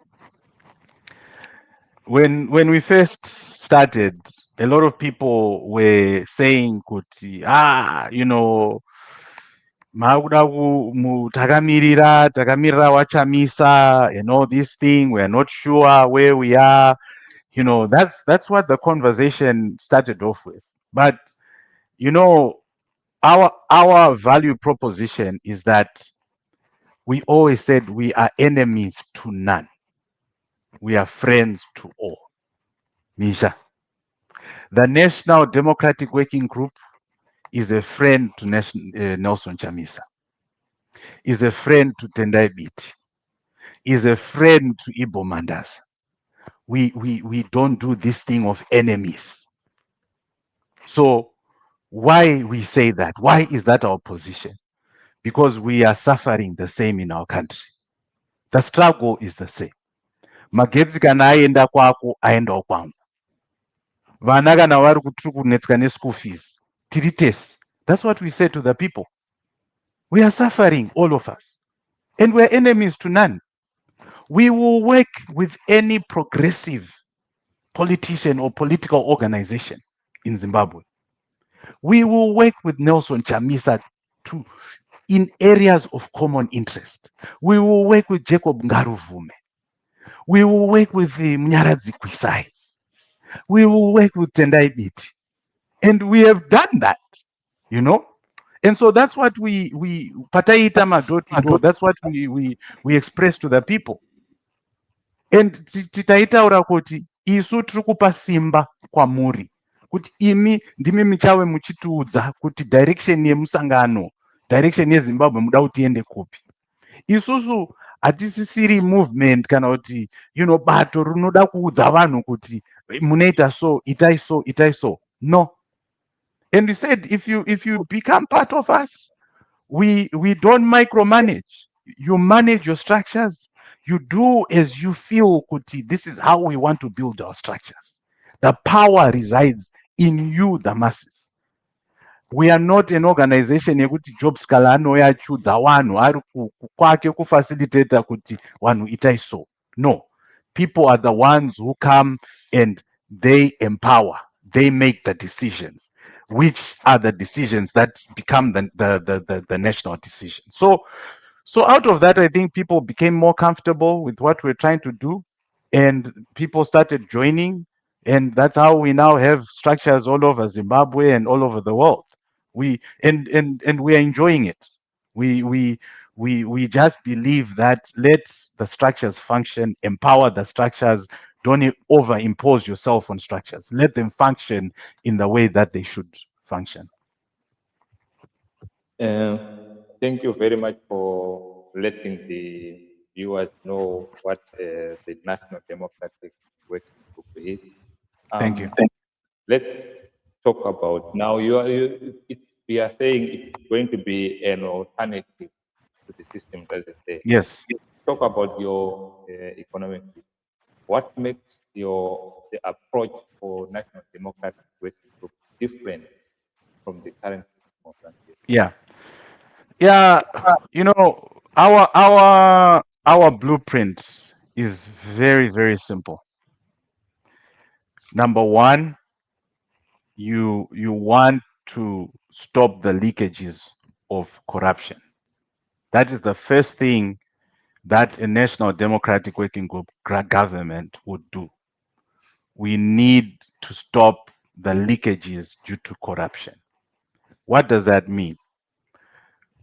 When we first started, a lot of people were saying, kuti, you know, takamirira wachamisa and all this thing, we're not sure where we are. You know, that's what the conversation started off with. But you know, our value proposition is that we always said we are enemies to none. We are friends to all. Misha, the National Democratic Working Group is a friend to Nelson Chamisa, is a friend to Tendai Biti, is a friend to Ibo Mandas. We don't do this thing of enemies. So why we say that? Why is that our position? Because we are suffering the same in our country. The struggle is the same. Magetsi kana aenda kwako aendawo kwangu. Vana kana vari kunetseka neschool fees, tiri tese. That's what we say to the people. We are suffering, all of us. And we're enemies to none. We will work with any progressive politician or political organization in Zimbabwe. We will work with Nelson Chamisa in areas of common interest. We will work with Jacob Ngaruvume. We will work with Mnyaradzi Kwisai. We will work with Tendai Biti. And we have done that, you know? And so that's what we pataita door to door. That's what we express to the people. And titaitaura kuti isu tiri kupa simba kwamuri kuti imi ndimi muchave muchitiudza kuti direction yemusangano, direction yeZimbabwe muda kuti tiende kupi. Isusu hatisisiri movement kana kuti bato rinoda kuudza vanhu kuti munoita so, itai so, itai so. No. And we said, if you become part of us, we don't micromanage. You manage your structures. You do as you feel, kuti, this is how we want to build our structures. The power resides in you, the masses. We are not an organization yekuti Job Scala anouya achiudza vanhu ari kwake kufacilitator kuti vanhu itai so. No. People are the ones who come and they empower. They make the decisions, which are the decisions that become the national decision. So out of that, I think people became more comfortable with what we're trying to do, and people started joining. And that's how we now have structures all over Zimbabwe and all over the world. And we are enjoying it. We just believe that let the structures function, empower the structures. Don't overimpose yourself on structures. Let them function in the way that they should function. Thank you very much for letting the viewers know what the National Democratic Working Group is. Thank you. Let's talk about now. We are saying it's going to be an alternative to the system, doesn't it? Yes. Talk about your economic view. What makes the approach for National Democratic Working Group different from the current system of landscape? Yeah. Yeah. You know, our blueprint is very, very simple. Number one, you want to stop the leakages of corruption. That is the first thing that a national democratic working group government would do. We need to stop the leakages due to corruption. What does that mean?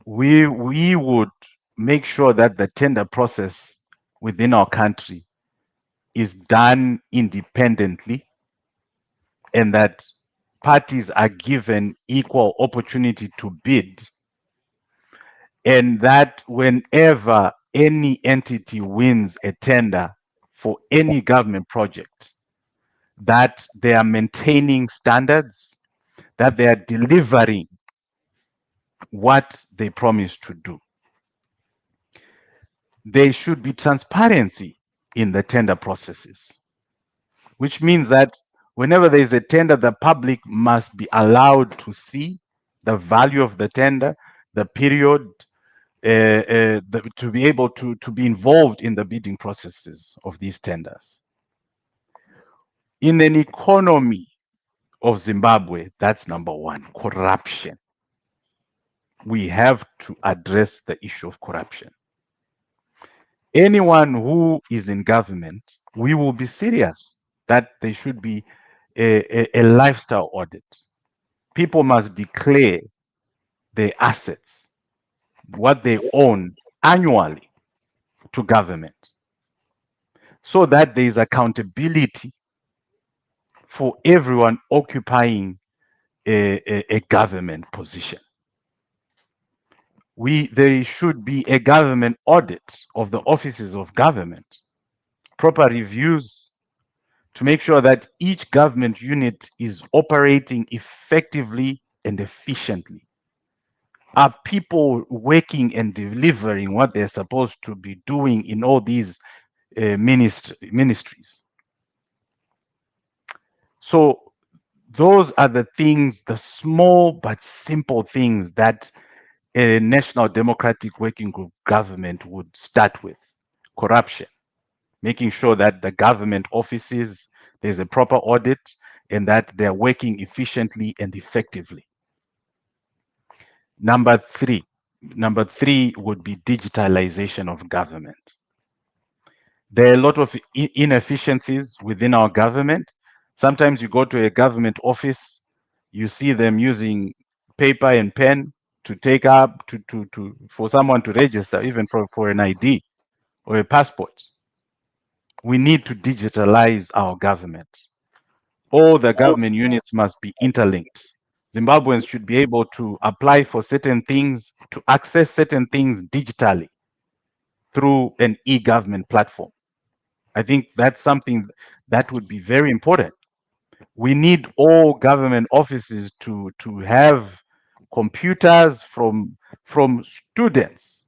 We would make sure that the tender process within our country is done independently and that parties are given equal opportunity to bid, and that whenever any entity wins a tender for any government project, that they are maintaining standards, that they are delivering what they promised to do. There should be transparency in the tender processes, which means that whenever there is a tender, the public must be allowed to see the value of the tender, the period, to be able to be involved in the bidding processes of these tenders. In an economy of Zimbabwe, that's number one, corruption. We have to address the issue of corruption. Anyone who is in government, we will be serious that there should be a lifestyle audit. People must declare their assets, what they own annually to government, so that there is accountability for everyone occupying a government position. There should be a government audit of the offices of government, proper reviews to make sure that each government unit is operating effectively and efficiently. Are people working and delivering what they're supposed to be doing in all these ministries? So those are the things, the small but simple things that a national democratic working group government would start with. Corruption, making sure that the government offices, there's a proper audit and that they're working efficiently and effectively. Number three would be digitalization of government. There are a lot of inefficiencies within our government. Sometimes you go to a government office, you see them using paper and pen to take up to for someone to register, even for an ID or a passport. We need to digitalize our government. All the government units must be interlinked. Zimbabweans should be able to apply for certain things, to access certain things digitally through an e-government platform. I think that's something that would be very important. We need all government offices to have computers from students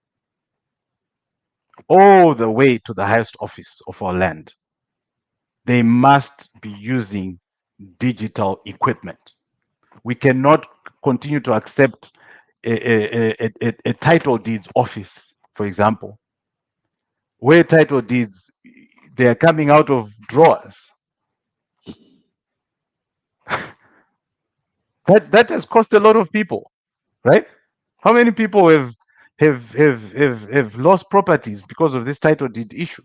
all the way to the highest office of our land. They must be using digital equipment. We cannot continue to accept a title deeds office, for example, where title deeds, they are coming out of drawers. That has cost a lot of people, right? How many people have lost properties because of this title deed issue?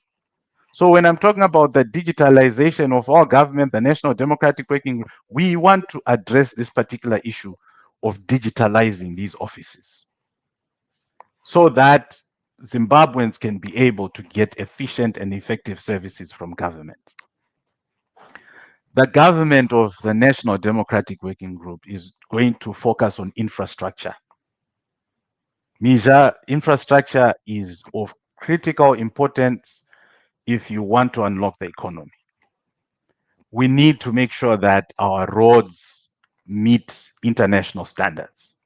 So when I'm talking about the digitalization of our government, the National Democratic Working Group, we want to address this particular issue of digitalizing these offices so that Zimbabweans can be able to get efficient and effective services from government. The government of the National Democratic Working Group is going to focus on infrastructure. Mija, infrastructure is of critical importance if you want to unlock the economy. We need to make sure that our roads meet international standards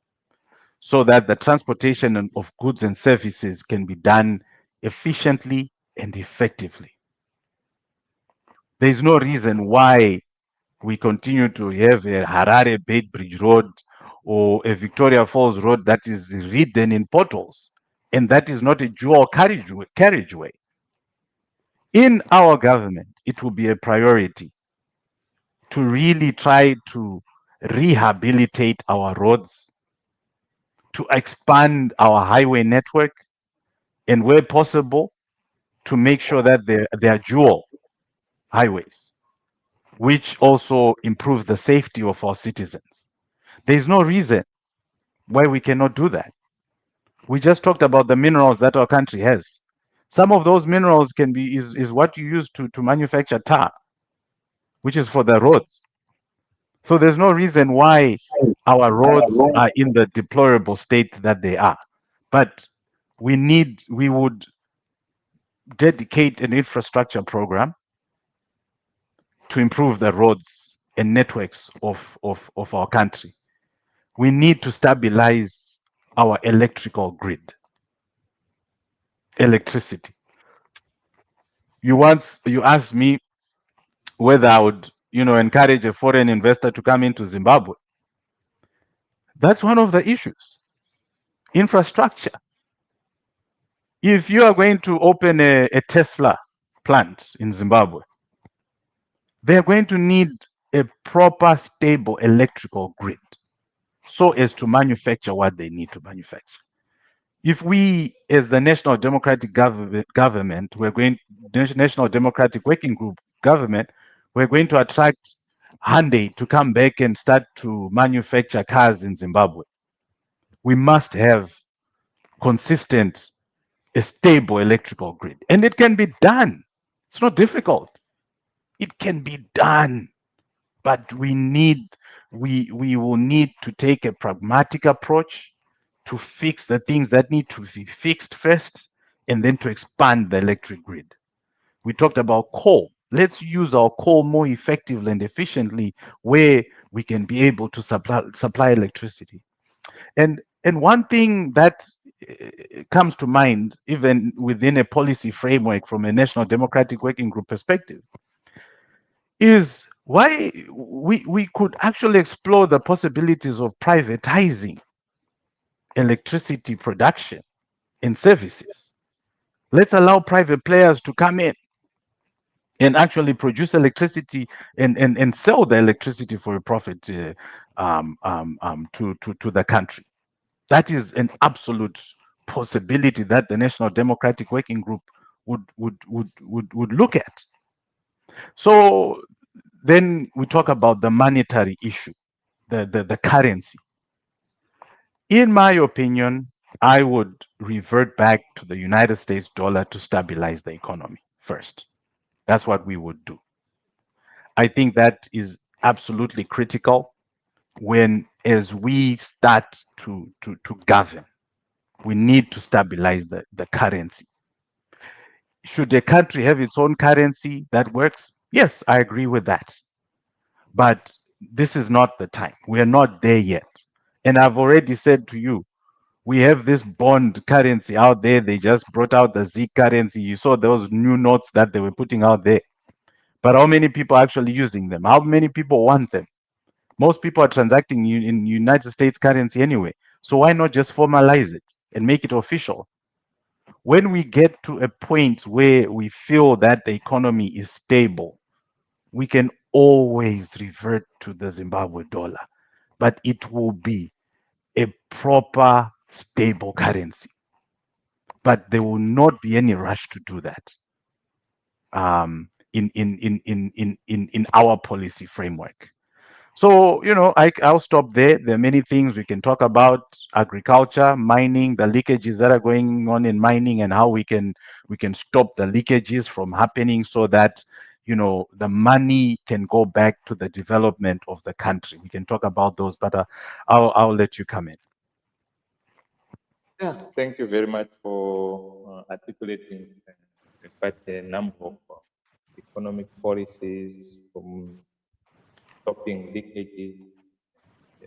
so that the transportation of goods and services can be done efficiently and effectively. There is no reason why we continue to have a Harare Bridge Road or a Victoria Falls Road that is ridden in potholes, and that is not a dual carriageway. In our government, it will be a priority to really try to rehabilitate our roads, to expand our highway network, and where possible, to make sure that they are dual highways, which also improves the safety of our citizens. There is no reason why we cannot do that. We just talked about the minerals that our country has. Some of those minerals can be is what you use to manufacture tar, which is for the roads. So there's no reason why our roads are in the deplorable state that they are. But we would dedicate an infrastructure program to improve the roads and networks of our country. We need to stabilize our electrical grid, electricity. You asked me whether I would, encourage a foreign investor to come into Zimbabwe. That's one of the issues. Infrastructure. If you are going to open a Tesla plant in Zimbabwe, they're going to need a proper, stable electrical grid so as to manufacture what they need to manufacture. If we, as the National Democratic Government, National Democratic Working Group government, we're going to attract Hyundai to come back and start to manufacture cars in Zimbabwe, we must have consistent, a stable electrical grid. And it can be done. It's not difficult. It can be done. But we will need to take a pragmatic approach to fix the things that need to be fixed first and then to expand the electric grid. We talked about coal. Let's use our coal more effectively and efficiently where we can be able to supply electricity. And one thing that comes to mind, even within a policy framework from a National Democratic Working Group perspective, is why we could actually explore the possibilities of privatizing electricity production and services. Let's allow private players to come in and actually produce electricity and sell the electricity for a profit to the country. That is an absolute possibility that the National Democratic Working Group would look at. So then we talk about the monetary issue, the currency. In my opinion, I would revert back to the United States dollar to stabilize the economy first. That's what we would do. I think that is absolutely critical when, as we start to govern, we need to stabilize the currency. Should a country have its own currency that works? Yes, I agree with that. But this is not the time. We are not there yet. And I've already said to you, we have this bond currency out there. They just brought out the Z currency. You saw those new notes that they were putting out there. But how many people are actually using them? How many people want them? Most people are transacting in United States currency anyway. So why not just formalize it and make it official? When we get to a point where we feel that the economy is stable, we can always revert to the Zimbabwe dollar, but it will be a proper, stable currency. But there will not be any rush to do that. in our policy framework. So, I'll stop there. There are many things we can talk about: agriculture, mining, the leakages that are going on in mining, and how we can stop the leakages from happening so that the money can go back to the development of the country. We can talk about those, but I'll let you come in. Yeah, thank you very much for articulating quite a number of economic policies from stopping leakages,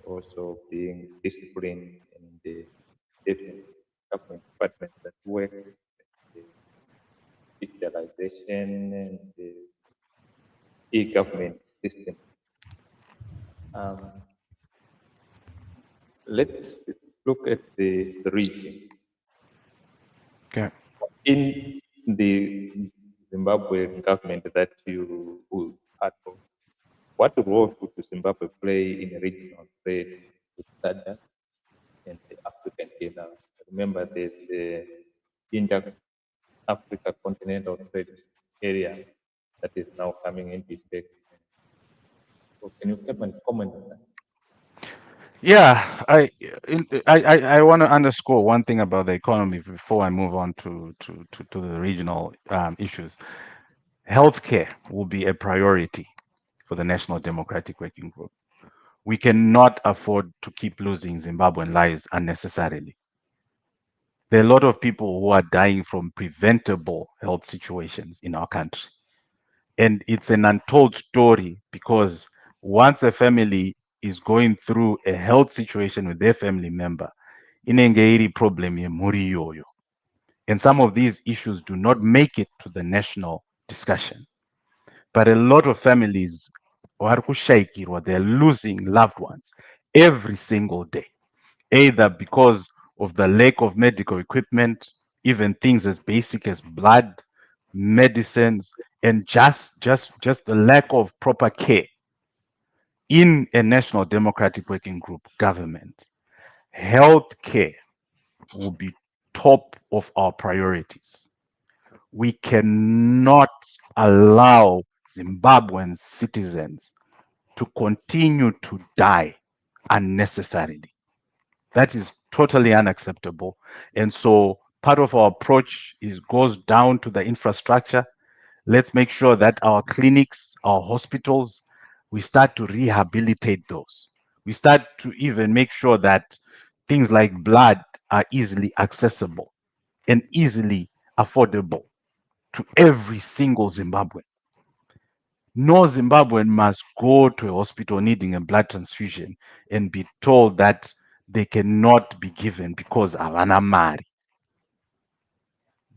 also being disciplined in the different government departments that work, the digitalization and the e-government system. Um, let's look at the region. Okay. In the Zimbabwe government that you were part of, what role would Zimbabwe play in regional trade with SADC and the African Union? Remember, there's the Inter-Africa Continental Trade Area that is now coming into effect. So can you come and comment on that? Yeah, I want to underscore one thing about the economy before I move on to the regional issues. Healthcare will be a priority for the National Democratic Working Group. We cannot afford to keep losing Zimbabwean lives unnecessarily. There are a lot of people who are dying from preventable health situations in our country. And it's an untold story because once a family is going through a health situation with their family member, inenge iri problem yemhuri iyoyo. And some of these issues do not make it to the national discussion. But a lot of families vari kushaikirwa, they're losing loved ones every single day, either because of the lack of medical equipment, even things as basic as blood, medicines, and just the lack of proper care in a national democratic working group government. Health care will be top of our priorities. We cannot allow Zimbabwean citizens to continue to die unnecessarily. That is totally unacceptable. And so part of our approach is goes down to the infrastructure. Let's make sure that our clinics, our hospitals, we start to rehabilitate those. We start to even make sure that things like blood are easily accessible and easily affordable to every single Zimbabwean. No Zimbabwean must go to a hospital needing a blood transfusion and be told that they cannot be given because havana mari.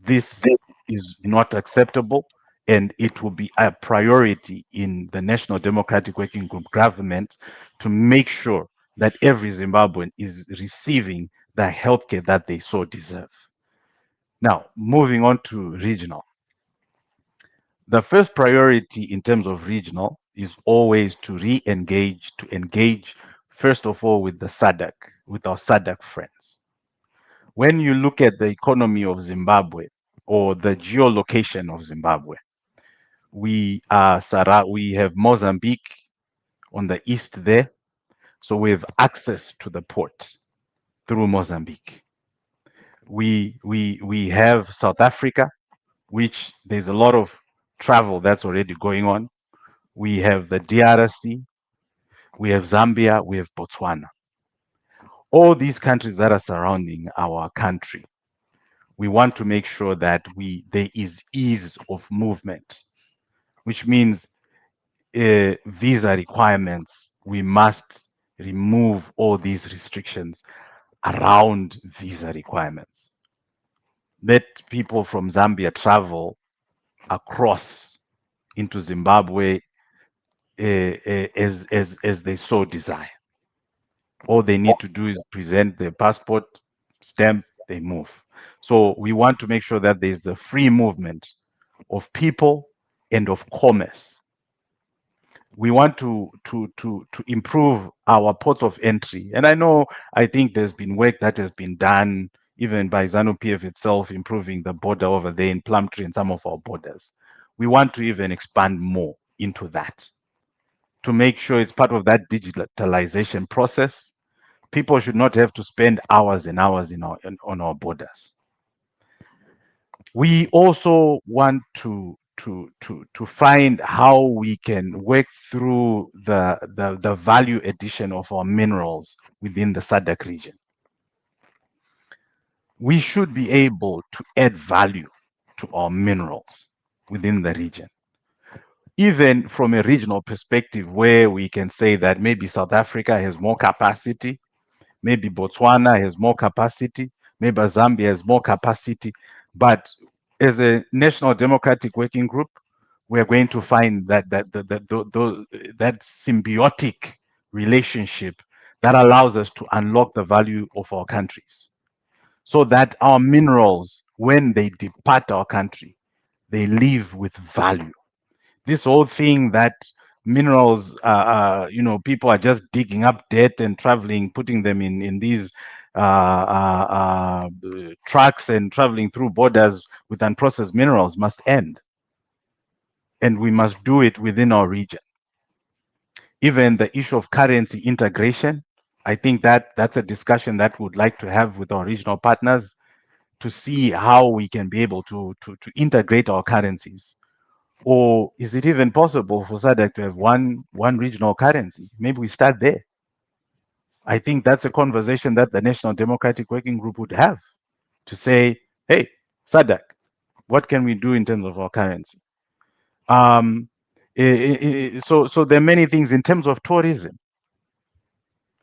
This is not acceptable, and it will be a priority in the National Democratic Working Group government to make sure that every Zimbabwean is receiving the healthcare that they so deserve. Now, moving on to regional. The first priority in terms of regional is always to re-engage, to engage first of all with the SADC, with our SADC friends. When you look at the economy of Zimbabwe or the geolocation of Zimbabwe, we have Mozambique on the east there, so we have access to the port through Mozambique. We have South Africa, which there's a lot of travel that's already going on. We have the DRC, we have Zambia, we have Botswana. All these countries that are surrounding our country, we want to make sure that there is ease of movement, which means visa requirements. We must remove all these restrictions around visa requirements. Let people from Zambia travel across into Zimbabwe as they so desire. All they need to do is present their passport, stamp, they move. So we want to make sure that there's a free movement of people and of commerce. We want to improve our ports of entry. And I think there's been work that has been done even by ZANU PF itself, improving the border over there in Plumtree and some of our borders. we want to even expand more into that to make sure it's part of that digitalization process. People should not have to spend hours and hours on our borders. We also want to find how we can work through the value addition of our minerals within the SADC region. We should be able to add value to our minerals within the region, even from a regional perspective, where we can say that maybe South Africa has more capacity, maybe Botswana has more capacity, maybe Zambia has more capacity, but as a national democratic working group, we are going to find that symbiotic relationship that allows us to unlock the value of our countries, so that our minerals, when they depart our country, they leave with value. This whole thing that minerals, people are just digging up dirt and traveling, putting them in these trucks and traveling through borders with unprocessed minerals must end. And we must do it within our region. Even the issue of currency integration, I think that that's a discussion that we would like to have with our regional partners to see how we can be able to integrate our currencies. Or is it even possible for SADC to have one regional currency? Maybe we start there. I think that's a conversation that the National Democratic Working Group would have to say, hey, SADC, what can we do in terms of our currency? So there are many things in terms of tourism.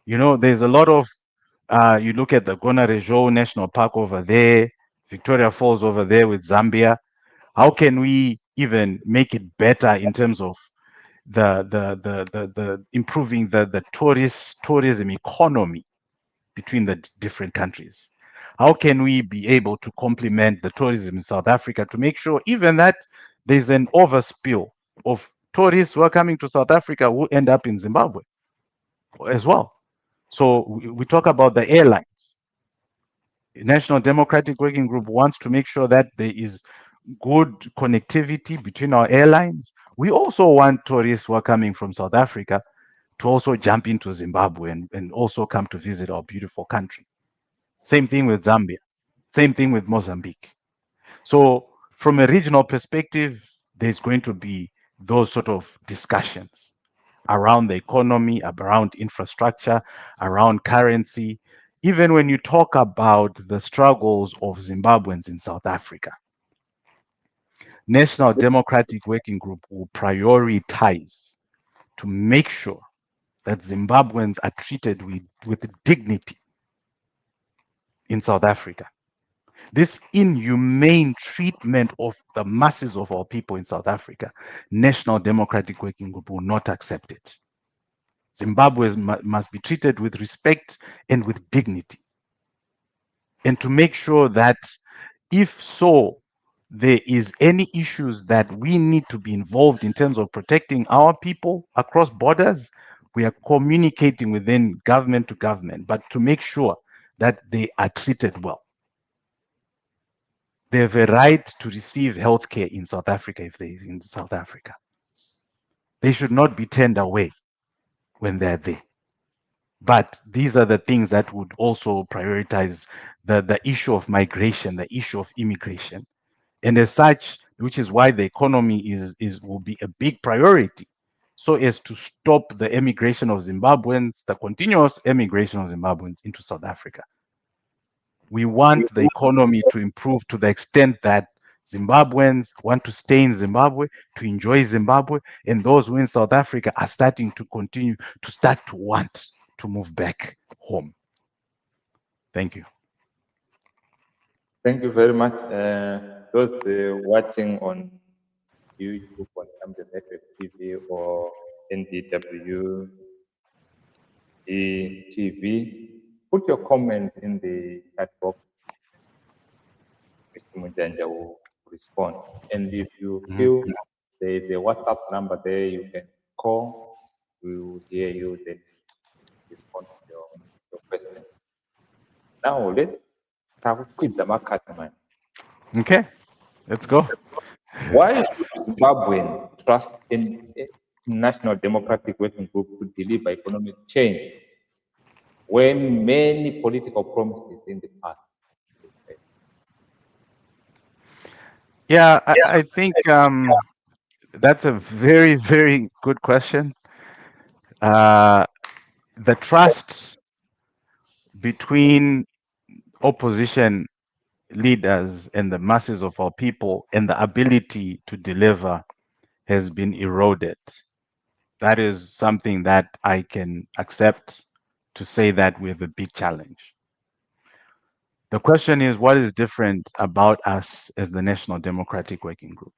There's a lot of, you look at the Gonarejo National Park over there, Victoria Falls over there with Zambia. How can we even make it better in terms of the improving the tourism economy between the different countries? How can we be able to complement the tourism in South Africa to make sure even that there's an overspill of tourists who are coming to South Africa who end up in Zimbabwe as well? So we talk about the airlines. National Democratic Working Group wants to make sure that there is good connectivity between our airlines. We also want tourists who are coming from South Africa to also jump into Zimbabwe and also come to visit our beautiful country. Same thing with Zambia. Same thing with Mozambique. So from a regional perspective, there's going to be those sort of discussions around the economy, around infrastructure, around currency. Even when you talk about the struggles of Zimbabweans in South Africa, National Democratic Working Group will prioritize to make sure that Zimbabweans are treated with dignity in South Africa. This inhumane treatment of the masses of our people in South Africa, National Democratic Working Group will not accept it. Zimbabweans must be treated with respect and with dignity. And to make sure that if so, there is any issues that we need to be involved in terms of protecting our people across borders, we are communicating within government to government, but to make sure that they are treated well. They have a right to receive healthcare in South Africa if they're in South Africa. They should not be turned away when they're there. But these are the things that would also prioritize the issue of migration, the issue of immigration. And as such, which is why the economy will be a big priority, so as to stop the emigration of Zimbabweans, the continuous emigration of Zimbabweans into South Africa. We want the economy to improve to the extent that Zimbabweans want to stay in Zimbabwe, to enjoy Zimbabwe, and those who in South Africa are starting to continue to start to want to move back home. Thank you. Thank you very much. Those watching on YouTube, on Champion Network TV or NDW TV, put your comment in the chat box. Mr. Mujanja will respond. And if you feel there is a WhatsApp number there, you can call. We will hear you, then respond to your question. Now let's start with the market, man. Okay, let's go. Why should Zimbabweans trust in a National Democratic Working Group to deliver economic change when many political promises in the past? Yeah, I think that's a very, very good question. Uh, the trust between opposition leaders and the masses of our people and the ability to deliver has been eroded. That is something that I can accept to say that we have a big challenge. The question is, what is different about us as the National Democratic Working Group?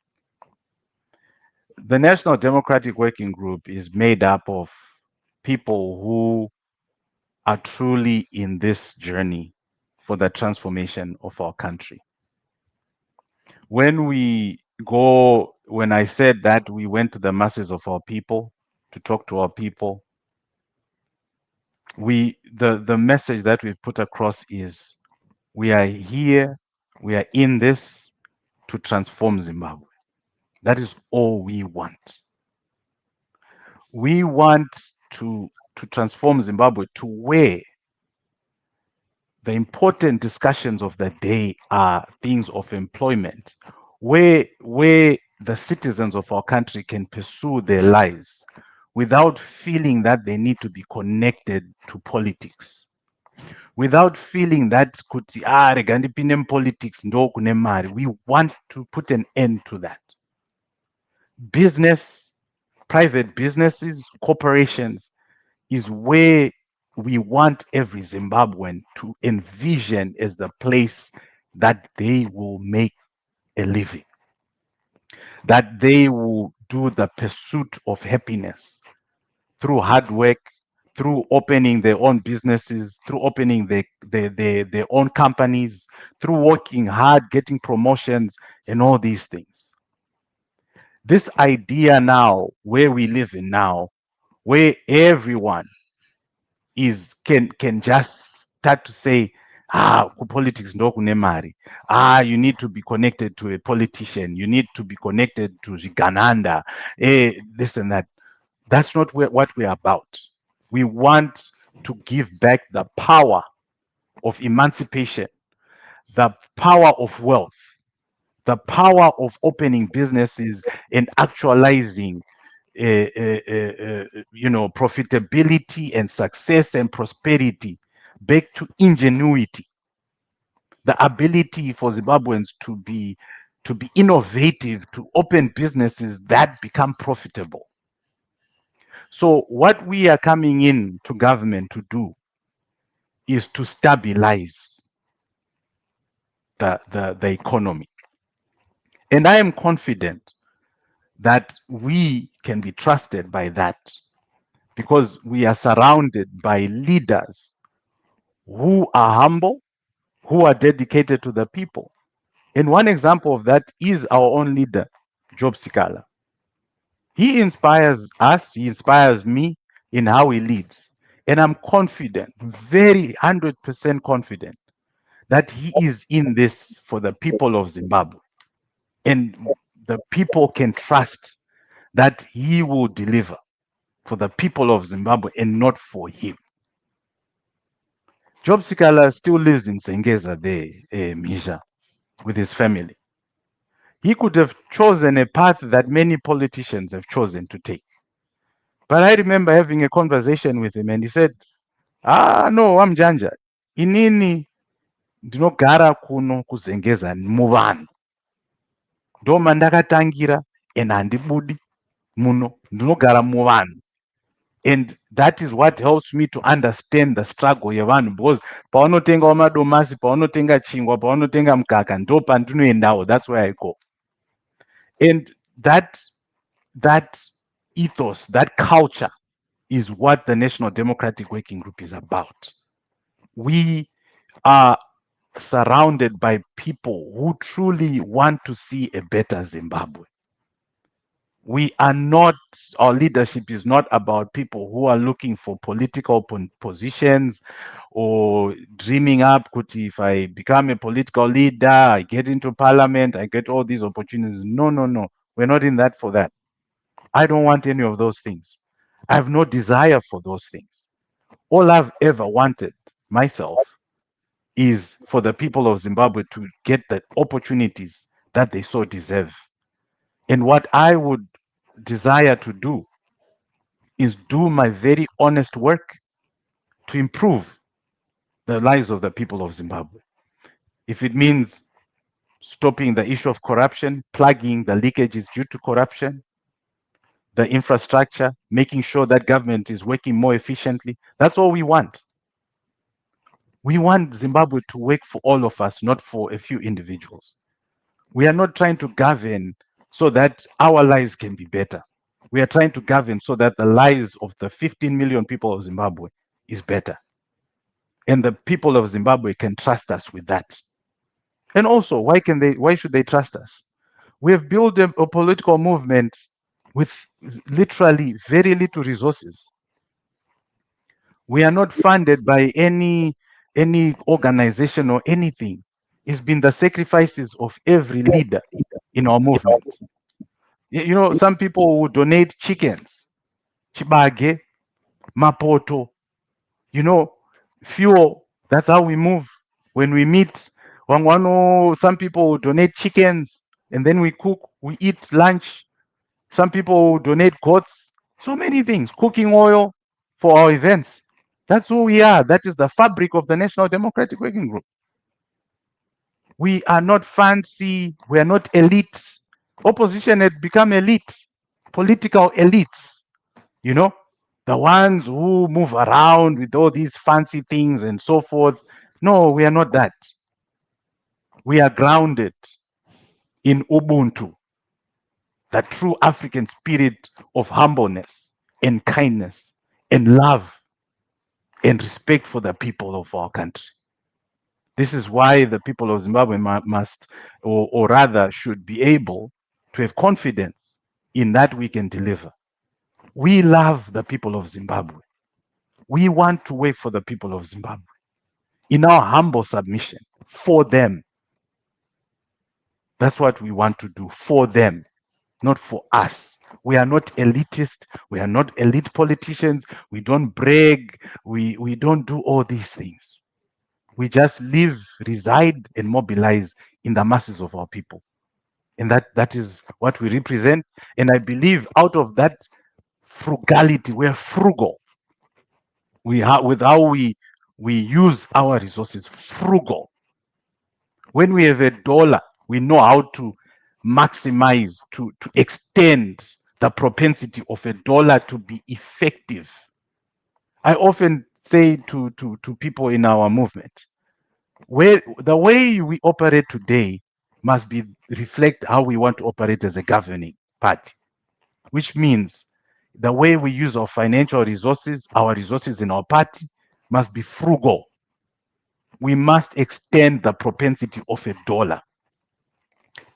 The National Democratic Working Group is made up of people who are truly in this journey for the transformation of our country. When I said that we went to the masses of our people to talk to our people, the message that we've put across is we are here, we are in this to transform Zimbabwe. That is all we want. We want to transform Zimbabwe to where the important discussions of the day are things of employment, where the citizens of our country can pursue their lives without feeling that they need to be connected to politics, without feeling that kuti rega ndipinde mupolitics ndo kune mari. We want to put an end to that. Business, private businesses, corporations is where we want every Zimbabwean to envision as the place that they will make a living, that they will do the pursuit of happiness through hard work, through opening their own businesses, through opening their own companies, through working hard, getting promotions, and all these things. This idea now, where we live in now, where everyone can just start to say, politics ndo kune mari. You need to be connected to a politician. You need to be connected to Zigananda. This and that. That's not what we're about. We want to give back the power of emancipation, the power of wealth, the power of opening businesses and actualizing profitability and success and prosperity back to ingenuity, the ability for Zimbabweans to be innovative, to open businesses that become profitable. So what we are coming in to government to do is to stabilize the economy. And I am confident that we can be trusted by that because we are surrounded by leaders who are humble, who are dedicated to the people. And one example of that is our own leader, Job Sikala. He inspires us, he inspires me in how he leads. And I'm confident, very 100% confident, that he is in this for the people of Zimbabwe. And the people can trust that he will deliver for the people of Zimbabwe and not for him. Job Sikala still lives in Sengeza there, Misha, with his family. He could have chosen a path that many politicians have chosen to take. But I remember having a conversation with him and he said, no, Wamjanja, inini ndinogara kuno kuzengeza muvanhu. Ndo mandakatangira and handibudi muno, ndinogara muvanhu. And that is what helps me to understand the struggle yevanhu, because paanotengawo madomasi, paanotenga chingwa, paanotenga mukaka, ndo pandinoendawo. That's where I go. And that ethos, that culture is what the National Democratic Working Group is about. We are surrounded by people who truly want to see a better Zimbabwe. We are not, our leadership is not about people who are looking for political positions or dreaming up, kuti if I become a political leader, I get into parliament, I get all these opportunities. No, no, no. We're not in that for that. I don't want any of those things. I have no desire for those things. All I've ever wanted myself is for the people of Zimbabwe to get the opportunities that they so deserve. And what I would desire to do is do my very honest work to improve the lives of the people of Zimbabwe. If it means stopping the issue of corruption, plugging the leakages due to corruption, the infrastructure, making sure that government is working more efficiently, that's all we want. We want Zimbabwe to work for all of us, not for a few individuals. We are not trying to govern so that our lives can be better. We are trying to govern so that the lives of the 15 million people of Zimbabwe is better. And the people of Zimbabwe can trust us with that. And also, why should they trust us? We have built a political movement with literally very little resources. We are not funded by any organization or anything. It's been the sacrifices of every leader in our movement. You know, some people will donate chickens, chibage, mapoto, you know, fuel. That's how we move. When we meet, some people will donate chickens and then we cook, we eat lunch. Some people will donate goats, so many things, cooking oil for our events. That's who we are. That is the fabric of the National Democratic Working Group. We are not fancy. We are not elite. Opposition had become elite, political elites, you know, the ones who move around with all these fancy things and so forth. No, we are not that. We are grounded in Ubuntu, the true African spirit of humbleness and kindness and love and respect for the people of our country. This is why the people of Zimbabwe must, or rather, should be able to have confidence in that we can deliver. We love the people of Zimbabwe. We want to work for the people of Zimbabwe in our humble submission for them. That's what we want to do for them, not for us. We are not elitist. We are not elite politicians. We don't brag. We don't do all these things. We just live, reside, and mobilize in the masses of our people. And that is what we represent. And I believe out of that frugality, we're frugal. With how we use our resources, frugal. When we have a dollar, we know how to maximize, to extend the propensity of a dollar to be effective. I often say to people in our movement, where the way we operate today must be reflect how we want to operate as a governing party, which means the way we use our financial resources, our resources in our party, must be frugal. We must extend the propensity of a dollar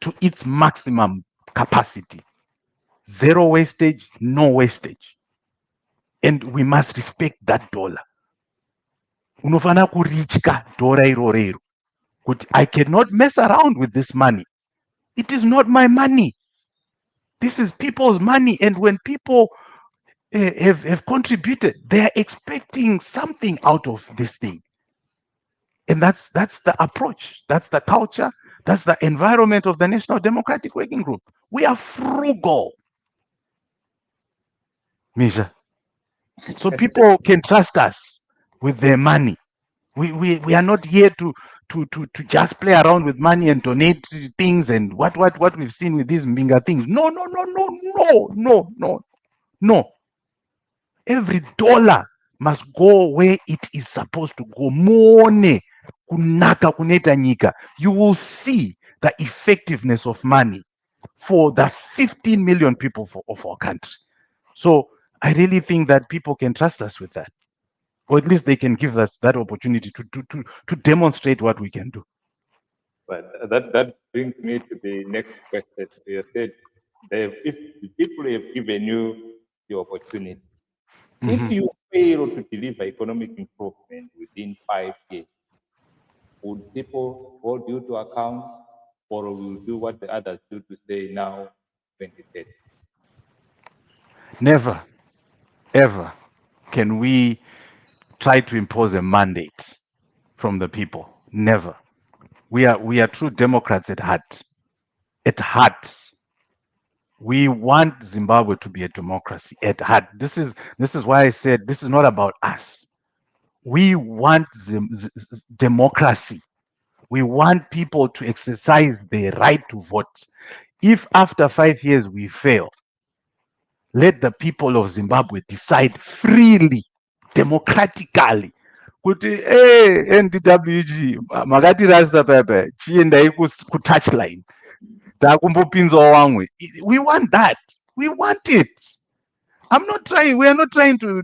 to its maximum capacity. Zero wastage, no wastage. And we must respect that dollar. Unofana kurichka dora irorero. I cannot mess around with this money. It is not my money. This is people's money. And when people have contributed, they are expecting something out of this thing. And that's the approach. That's the culture. That's the environment of the National Democratic Working Group. We are frugal. Misha. So people can trust us with their money. We are not here to just play around with money and donate things and what we've seen with these Mbinga things. No, no, no, no, no, no, no, no. Every dollar must go where it is supposed to go. Mone kunaka kuneta nyika. You will see the effectiveness of money for the 15 million people of our country. So I really think that people can trust us with that. Or at least they can give us that opportunity to demonstrate what we can do. But that brings me to the next question. You said, if the people have given you the opportunity, if you fail to deliver economic improvement within 5 years, would people hold you to account, or will you do what the others do to say now 2030? Never, ever can we try to impose a mandate from the people. Never. We are true Democrats at heart. At heart, we want Zimbabwe to be a democracy at heart. This is why I said this is not about us. We want democracy. We want people to exercise their right to vote. If after 5 years we fail, let the people of Zimbabwe decide freely, democratically. Kuti NDWG makatirasa pepe chiendai kutouchline takumbopinzawo wamwe. We want that. We want it. We are not trying to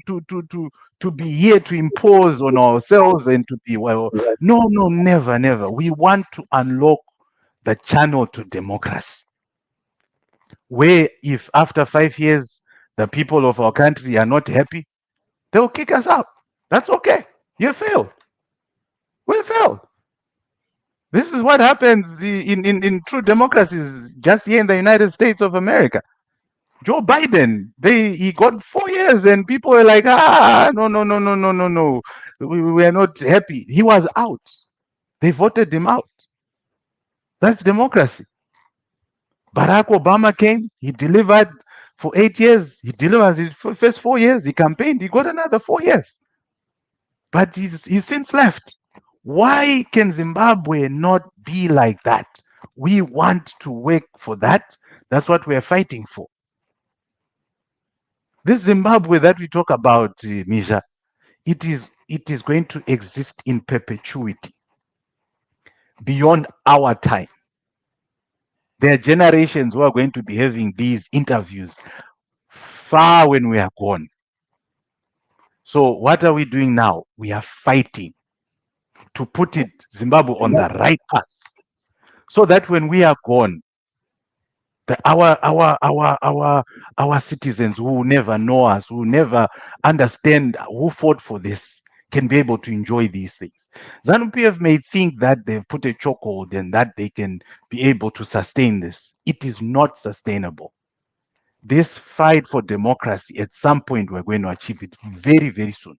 be here to impose on ourselves and to be, well, no, no, never, never. We want to unlock the channel to democracy. Where if after 5 years the people of our country are not happy, they'll kick us out. That's okay. You failed. We failed. This is what happens in true democracies just here in the United States of America. Joe Biden, he got 4 years and people were like, no, no, no, no, no, no, no. We are not happy. He was out. They voted him out. That's democracy. Barack Obama came, he delivered for 8 years. He delivered his first 4 years. He campaigned, he got another 4 years. But he's since left. Why can Zimbabwe not be like that? We want to work for that. That's what we're fighting for. This Zimbabwe that we talk about, Misha, it is going to exist in perpetuity beyond our time. There are generations who are going to be having these interviews far when we are gone. So what are we doing now? We are fighting to put Zimbabwe on the right path, so that when we are gone, our citizens who never know us, who never understand who fought for this, can be able to enjoy these things. ZANU-PF may think that they've put a chokehold and that they can be able to sustain this. It is not sustainable. This fight for democracy, at some point, we're going to achieve it very, very soon.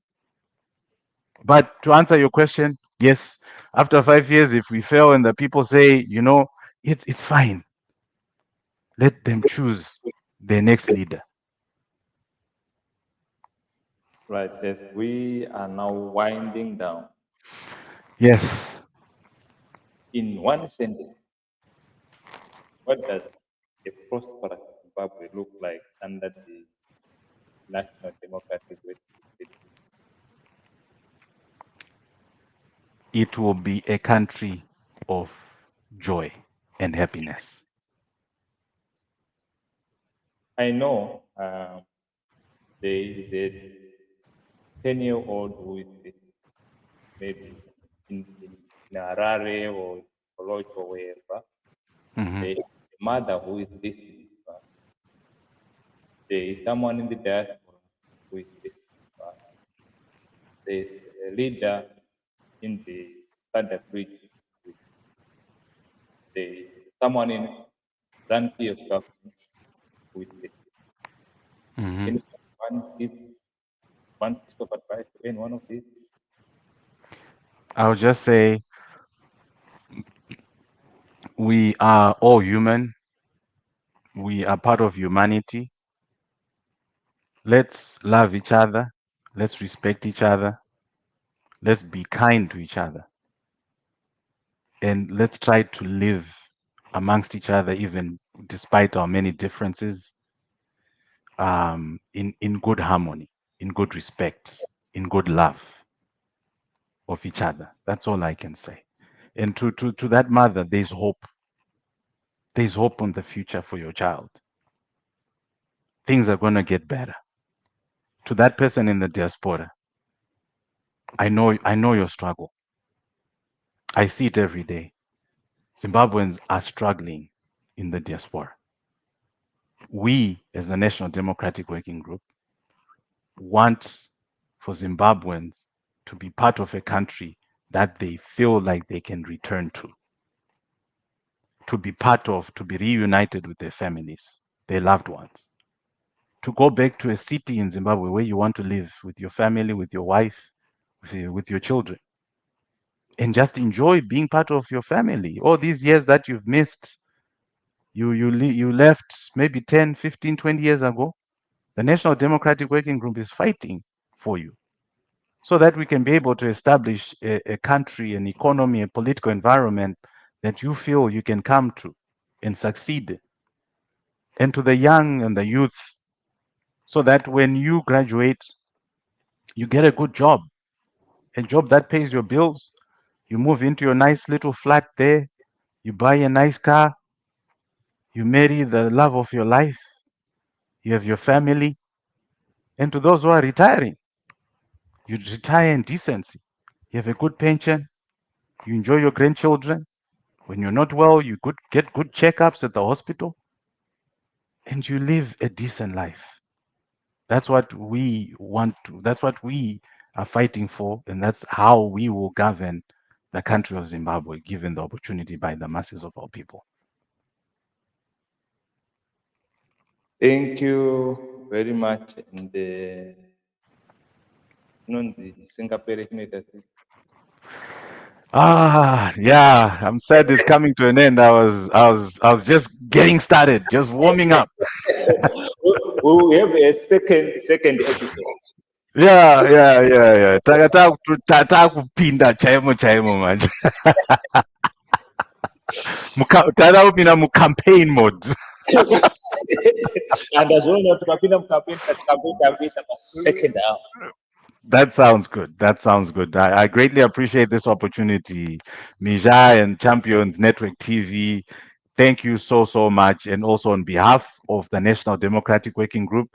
But to answer your question, yes, after 5 years, if we fail and the people say, it's fine, let them choose their next leader. Right, yes, we are now winding down. Yes. In one sentence, what does a prosperous Zimbabwe look like under the National Democratic Republic? It will be a country of joy and happiness. I know there is a 10-year-old who is maybe in Harare or Oloch or wherever. Mhm. There is a mother who is listening to us. There is someone in the diaspora who is listening to us. There is a leader in the standard bridge. There is someone in ZANU-PF government who is listening. Mhm. Anyone give one piece of advice to any one of these? I would just say we are all human. We are part of humanity. Let's love each other. Let's respect each other. Let's be kind to each other. And let's try to live amongst each other, even despite our many differences, in good harmony, in good respect, in good love of each other. That's all I can say. And to that mother, there's hope. There's hope on the future for your child. Things are going to get better. To that person in the diaspora, I know your struggle. I see it every day. Zimbabweans are struggling in the diaspora. We, as the National Democratic Working Group, want for Zimbabweans to be part of a country that they feel like they can return to be part of, to be reunited with their families, their loved ones, to go back to a city in Zimbabwe where you want to live with your family, with your wife, with your children, and just enjoy being part of your family. All these years that you've missed, you left maybe 10, 15, 20 years ago. The National Democratic Working Group is fighting for you so that we can be able to establish a country, an economy, a political environment that you feel you can come to and succeed. And to the young and the youth, so that when you graduate, you get a good job, a job that pays your bills. You move into your nice little flat there, you buy a nice car, you marry the love of your life, you have your family. And to those who are retiring, you retire in decency. You have a good pension, you enjoy your grandchildren. When you're not well, you get good checkups at the hospital, and you live a decent life. That's what we want to, that's what we are fighting for, and that's how we will govern the country of Zimbabwe, given the opportunity by the masses of our people. Thank you very much. And non the Singapore community. Yeah, I'm sad it's coming to an end. I was just getting started, just warming up. We have a second episode. Yeah. Taka kupinda chaimo chaimo manje. Taka kupinda mu campaign mode. And as well, tukapinda mkampeni kabisa kwa second hour. That sounds good. That sounds good. I greatly appreciate this opportunity, Mija and Champions Network TV. Thank you so much. And also on behalf of the National Democratic Working Group,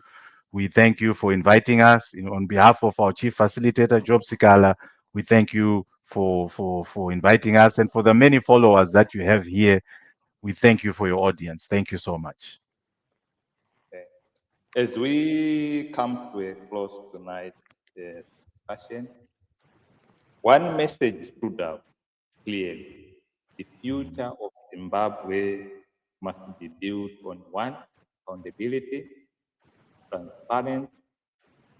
we thank you for inviting us. On behalf of our chief facilitator, Job Sikala, we thank you for inviting us, and for the many followers that you have here. We thank you for your audience. Thank you so much. As we come to a close tonight discussion, one message stood out clearly. The future of Zimbabwe must be built on one, accountability, transparency,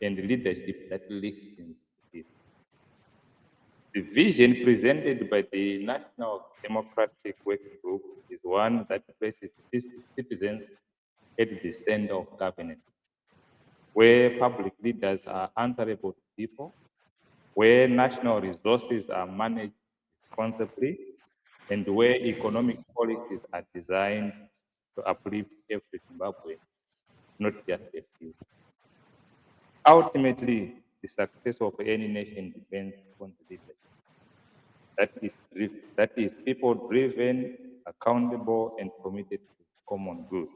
and leadership that listens to people. The vision presented by the National Democratic Working Group is one that places citizens at the center of governance, where public leaders are answerable to people, where national resources are managed responsibly, and where economic policies are designed to uplift every Zimbabwean, not just a few. Ultimately, the success of any nation depends on the leadership that is people driven, accountable, and committed to common good.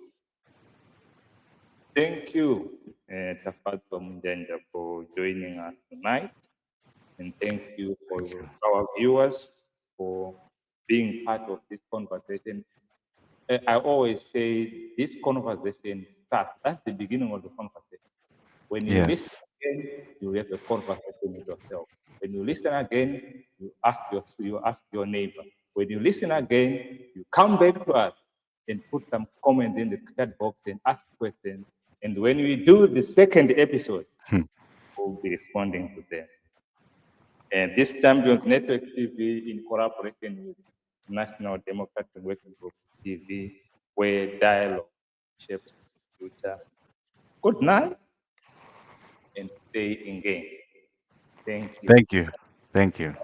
Thank you, Tafato Munjanja, for joining us tonight. And thank you for Thank you. our viewers for being part of this conversation. I always say this conversation starts, that's the beginning of the conversation. When you listen Yes. again, you have a conversation with yourself. When you listen again, you ask your neighbor. When you listen again, you come back to us and put some comments in the chat box and ask questions. And when we do the second episode, Hmm. we'll be responding to them. And this Champions Network TV, in collaboration with National Democratic Working Group TV, where dialogue shapes the future. Good night and stay engaged. Thank you. Thank you. Thank you.